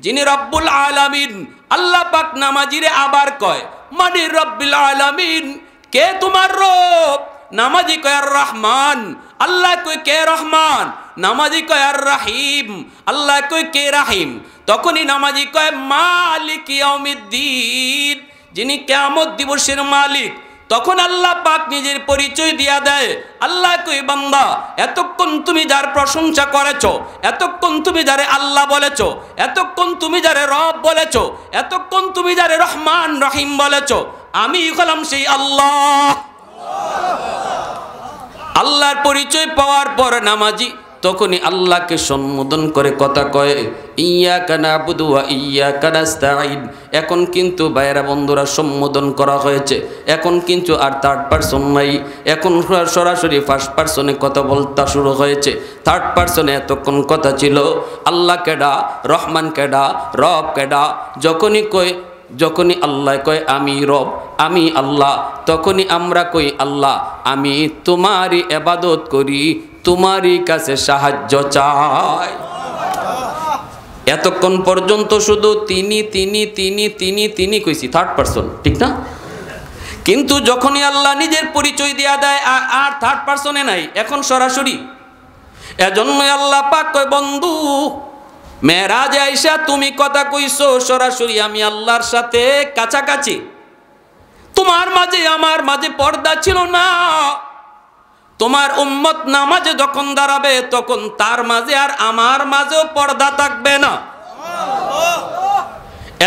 যিনি রব্বুল আলামিন। আল্লাহ পাক নামাজিরে আবার কয় মানি রব্বিল আলামিন, কে তোমার রব? নামাজি কয় আর রহমান। আল্লাহ কয় কে রহমান? নামাজি কয় আর রাহিম। আল্লাহ কয় কে রাহিম? তখনই নামাজি কয় মালিক ইয়াউমিদ্দিন, যিনি কিয়ামত দিবসের মালিক। তখন আল্লাহ পাক নিজের পরিচয় দিয়া দেয়। আল্লাহ কই বান্দা, এতক্ষণ তুমি যার প্রশংসা করেছো, এতক্ষণ তুমি যারে আল্লাহ বলেছো, এতক্ষণ তুমি যারে রব বলেছো, এতক্ষণ তুমি যারে রহমান রহিম বলেছো, আমি হলাম সেই আল্লাহ। আল্লাহর পরিচয় পাওয়ার পর নামাজি তখনই আল্লাহকে সম্বোধন করে কথা কয় ইয়্যাকা না'বুদু ওয়া ইয়্যাকা নাস্তাঈন। এখন কিন্তু ভাইরা বন্ধুরা সম্বোধন করা হয়েছে, এখন কিন্তু আর থার্ড পারসন নাই, এখন সরাসরি ফার্স্ট পারসনে কথা বলতে শুরু হয়েছে। থার্ড পারসনে এতক্ষণ কথা ছিল আল্লাহ কেডা, রহমান কেডা, রব কেডা। যখনই আল্লাহ কয় আমি রব, আমি আল্লাহ, তখনই আমরা কই আল্লাহ আমি তোমারই ইবাদত করি, তোমারই কাছে সাহায্য চাই। এতক্ষণ পর্যন্ত শুধু তিনি তিনি তিনি তিনি তিনি কইছি, থার্ড পারসন, ঠিক না? কিন্তু যখনই আল্লাহ নিজের পরিচয় দেয়া দেয় আর থার্ড পারসনে নাই, এখন সরাসরি। এজন্যই আল্লাহ পাক কয় বন্ধু মেরাজে আইসা তুমি কথা কইছো সরাসরি আমি আল্লাহর সাথে কাছাকাছি। তোমার মাঝে আমার মাঝে পর্দা ছিল না। তোমার উম্মত নামাজে যখন দাঁড়াবে তখন তার মাঝে আর আমার মাঝেও পর্দা থাকবে না।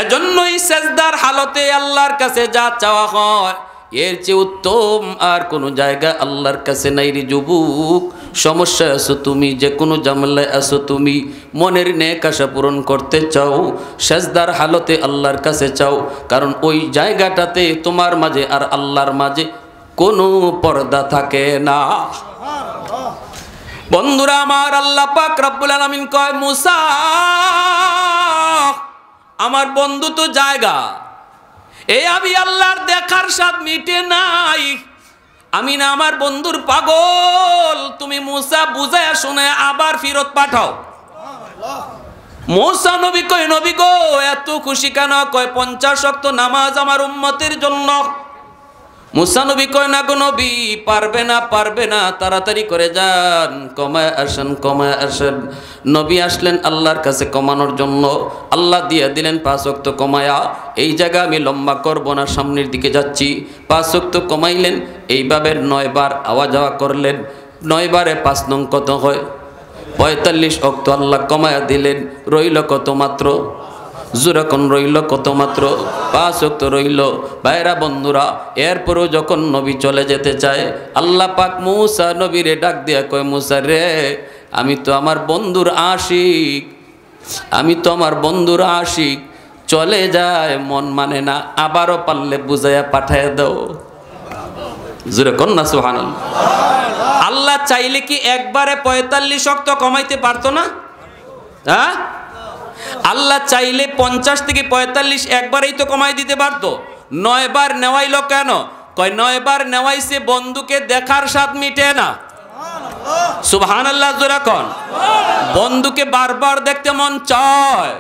এজন্যই সেজদার হালতে আল্লাহর কাছে যা চাওয়া হয় এর চেয়ে উত্তম আর কোনো জায়গা আল্লাহর কাছে নাই রে যুবক। সমস্যা আছো তুমি, যে কোনো ঝামেলায় আছো তুমি, মনের নেক আশা পূরণ করতে চাও, সেজদার হালতে আল্লাহর কাছে চাও, কারণ ওই জায়গাটাতে তোমার মাঝে আর আল্লাহর মাঝে কোনো পর্দা থাকে না। বন্ধুরা আমার, আল্লাহ পাক রব্বুল আলামিন কয় মুসা আমার বন্ধু তো জায়গা, এই আমি আল্লাহর দেখার স্বাদ মিটে নাই, আমি না আমার বন্ধুর পাগল, তুমি মুসা বুঝায়া শুনে আবার ফেরত পাঠাও। মুসা নবী কয় নবী গো এত খুশি কেন? কয় 50 ওয়াক্ত নামাজ আমার উম্মতের জন্য। মুসা নবী কয় না গো নবী, পারবে না পারবে না, তাড়াতাড়ি করে যান, কমায় আসেন কমায় আসেন। নবী আসলেন আল্লাহর কাছে কমানোর জন্য, আল্লাহ দিয়ে দিলেন 5 ওয়াক্ত কমায়া। এই জায়গা আমি লম্বা করব না, সামনের দিকে যাচ্ছি। 5 ওয়াক্ত কমাইলেন, এইভাবে 9 বার আওয়া যাওয়া করলেন। 9 বারে 5 নং কত হয়? 45 ওয়াক্ত আল্লাহ কমায়া দিলেন। রইল কত মাত্র? যখন রইল কত মাত্র? 5 ওয়াক্ত রইল। ভাইরা বন্ধুরা, এরপরও যখন নবী চলে যেতে চায় আল্লাহ পাক মুসা নবীরে ডাক দিয়া কয় মুসা রে, আমি তো আমার বন্ধুর আশিক, আমি তো আমার বন্ধুর আশিক, চলে যায় মন মানে না, আবারও পারলে বুঝাইয়া পাঠায় দাও। জোরে কোন না সুবহানাল্লাহ। আল্লাহ চাইলে কি একবারে 45 ওয়াক্ত কমাইতে পারতো না? হ্যাঁ, আল্লাহ চাইলে 50 থেকে 45 একবারেই তো কমাই দিতে পারতো। 9 বার নেওয়াইলো কেন? কয় 9 বার নেওয়াইছে বন্ধুকে দেখার স্বাদ মিটে না। সুবহানাল্লাহ জোরে কোন। বন্ধুকে বারবার দেখতে মন চায়,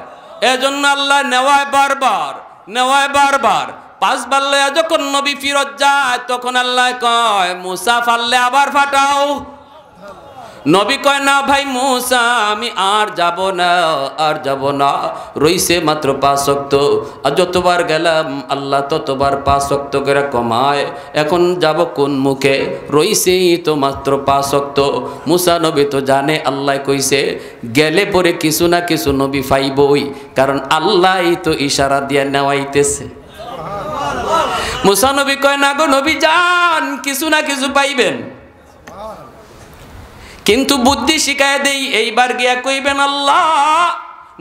এজন্য আল্লাহ নেওয়ায় বারবার, নেওয়ায় বারবার। 5 বার লয়া যখন নবী ফিরত যায় তখন আল্লাহ কয় মুসা ফাললে আবার ফাটাও। নবী কয় না ভাই মুসা আমি আর যাব না, আর যাব না, রইছে মাত্র 5 ওয়াক্ত। আর যতবার গেলাম আল্লাহ ততবার 5 ওয়াক্ত করে কমায়, এখন যাব কোন মুখে? রইছেই তো মাত্র 5 ওয়াক্ত। মুসা নবী তো জানে আল্লাহ কইছে গেলে পরে কিছু না কিছু নবী পাইবই, কারণ আল্লাহই তো ইশারা দিয়ে নেওয়াইতেছে। মুসা নবী কয় না গো নবী যান, কিছু না কিছু পাইবেন, কিন্তু বুদ্ধি শিখায় দেই, এইবার গিয়া কইবেন আল্লাহ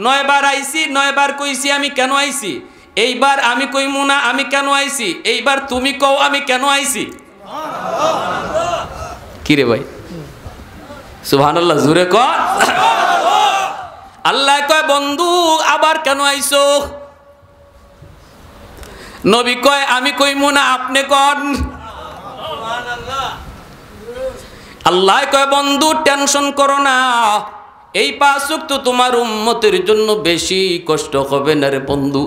9 বার আইছি, 9 বার কইছি আমি কেন আইছি, এইবার আমি কইমু না আমি কেন আইছি, এইবার তুমি কও আমি কেন আইছি। কি রে ভাই, সুবহানাল্লাহ জোরে কর। আল্লাহ কয় বন্ধু আবার কেন আইছো? নবী কয় আমি কইমু না, আপনি কন। আল্লাহ কয় বন্ধু টেনশন করো না, এই 5 ওয়াক্ত তোমার উম্মতের জন্য বেশি কষ্ট হবে না রে বন্ধু।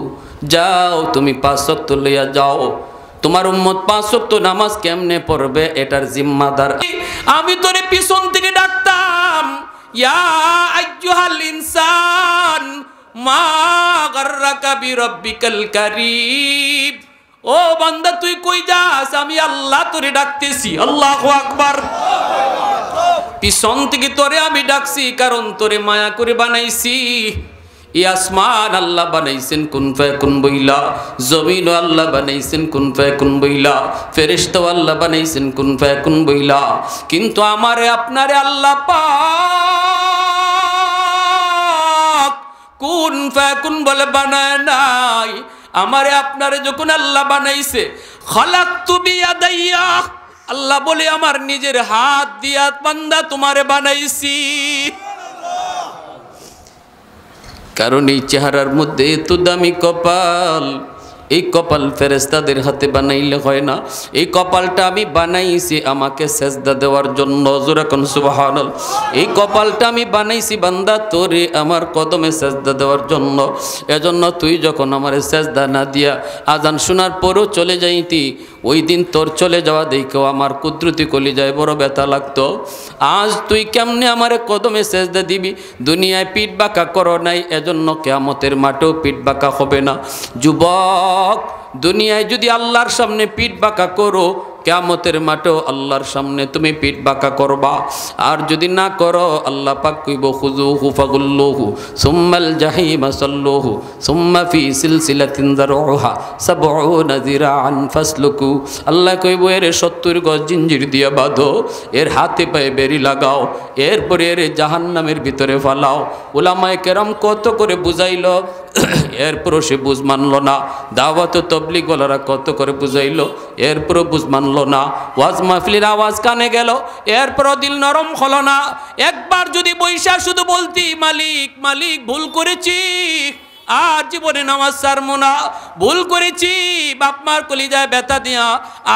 যাও তুমি 5 ওয়াক্ত লইয়া যাও, তোমার উম্মত 5 ওয়াক্ত নামাজ কেমনে পড়বে এটার জিম্মাদার আমি। তোরে পিছন থেকে ডাকতাম, ইয়া আইয়ুহাল ইনসান মা গাররাকা বিরাব্বিকাল কারীম। ও বান্দা তুই কই যাস? আমি আল্লাহ তোরে ডাকতেছি। আল্লাহু আকবার। পিছন থেকে তোরে আমি ডাকছি, কারণ তোরে মায়া করে বানাইছি। এই আসমান আল্লাহ বানাইছেন কুন ফায়াকুন বইলা, জমিন আল্লাহ বানাইছেন কুন ফায়াকুন বইলা, ফেরেশতা আল্লাহ বানাইছেন কুন ফায়াকুন বইলা। কিন্তু আমারে আপনারে আল্লাহ পাক কুন ফায়াকুন বলে বানায় নাই। আমারে আপনারে যখন আল্লাহ বানাইছে, খালাকতু বিয়াদাইয়া, আল্লাহ বলে আমার নিজের হাত দিয়া বান্দা তোমারে বানাইছি। কারণ এই চেহারার মধ্যে এত দামি কপাল, এই কপাল ফেরেশতাদের হাতে বানাইলে হয় না। এই কপালটা আমি বানাইছি আমাকে সেজদা দেওয়ার জন্য। জোরে কোন সুবহানাল্লাহ। এই কপালটা আমি বানাইছি বান্দা তোরে আমার কদমে সেজদা দেওয়ার জন্য। এজন্য তুই যখন আমারে সেজদা না দিয়া আজান শোনার পরও চলে যাইতি, ওই দিন তোর চলে যাওয়া দেখেও আমার কুদরতি কলিজায় বড় ব্যথা লাগতো। আজ তুই কেমনে আমারে কদমে সেজদা দিবি? দুনিয়ায় পিঠ বাঁকা করো নাই, এজন্য কিয়ামতের মাঠেও পিঠ বাঁকা হবে না। যুবক, দুনিয়ায় যদি আল্লাহর সামনে পিঠ বাঁকা করো, কিয়ামতের মাঠেও আল্লাহর সামনে তুমি পিঠ বাঁকা করবা। আর যদি না করো, আল্লাহ পাক কইব খুযুহু ফাগুল্লুহু সুম্মাল জাহিমা সাল্লুহু সুম্মা ফি সিলসিলাতিন যারউহা ৭০ যিরাআন ফাসলুকু। আল্লাহ কইব এর ৭০ গজ জিঞ্জির দিয়ে বাঁধো, এর হাতে পায়ে বেরি লাগাও, এরপরে এর জাহান্নামের ভিতরে ফালাও। উলামায়ে কেরাম কত করে বুঝাইল, এরপরও সে বুঝ মানল না। দাওয়াত তবলিগ ওয়ালারা কত করে বুঝাইল, এরপরও বুঝ মানল না। ওয়াজ মাহফিলের আওয়াজ কানে গেল, এরপরও দিল নরম হলো না। একবার যদি বৈশা শুধু বলতি মালিক মালিক ভুল করেছি, আর জীবনে নামাজ ছাড়বো না, ভুল করেছি বাপ মার কলিজায় ব্যথা দিয়া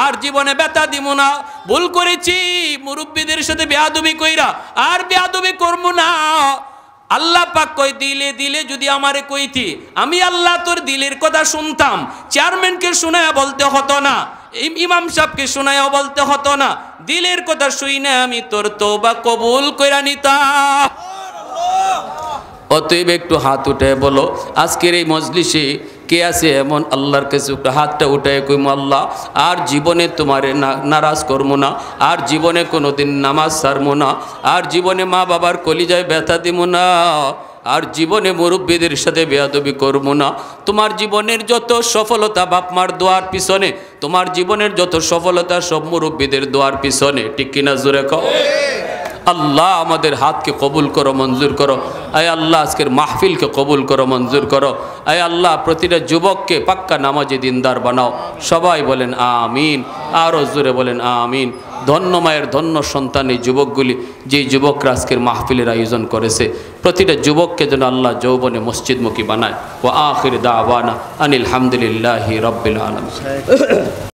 আর জীবনে ব্যথা দিব না, ভুল করেছি মুরব্বীদের সাথে বেয়াদবি কইরা আর বেয়াদবি করবো না। আল্লাহ পাক কই দিলে দিলে যদি আমারে কইতি, আমি আল্লাহ তোর দিলের কথা শুনতাম। চেয়ারম্যানকে শোনায়া বলতে হতো না, ইমাম সাহেবকে শোনায়া বলতে হতো না, দিলের কথা শুই না আমি তোর তওবা কবুল কইরা নিতাম। অতএব একটু হাত উঠে বলো, আজকের এই মজলিসে কে আছে এমন আল্লাহর কাছে একটু হাতটা উঠায় কইম, আল্লাহ আর জীবনে তোমারে নারাজ করবো না, আর জীবনে কোনোদিন নামাজ ছাড়বো না, আর জীবনে মা বাবার কলিজায় ব্যথা দিব না, আর জীবনে মুরব্বীদের সাথে বেয়াদবি করবো না। তোমার জীবনের যত সফলতা বাপ মার দোয়ার পিছনে, তোমার জীবনের যত সফলতা সব মুরব্বীদের দোয়ার পিছনে। ঠিক কিনা জোরে কও। আল্লাহ আমাদের হাতকে কবুল করো, মঞ্জুর করো। আয় আল্লাহ আজকের মাহফিলকে কবুল করো, মঞ্জুর করো। আয় আল্লাহ প্রতিটা যুবককে পাক্কা নামাজি দিনদার বানাও। সবাই বলেন আমিন, আরও জোরে বলেন আমিন। ধন্য মায়ের ধন্য সন্তান এই যুবকগুলি, যেই যুবকরা আজকের মাহফিলের আয়োজন করেছে, প্রতিটা যুবককে যেন আল্লাহ যৌবনে মসজিদমুখী বানায়। ওয়া আখির দাওয়ানা আনিল হামদুলিল্লাহি রাব্বিল আলামিন।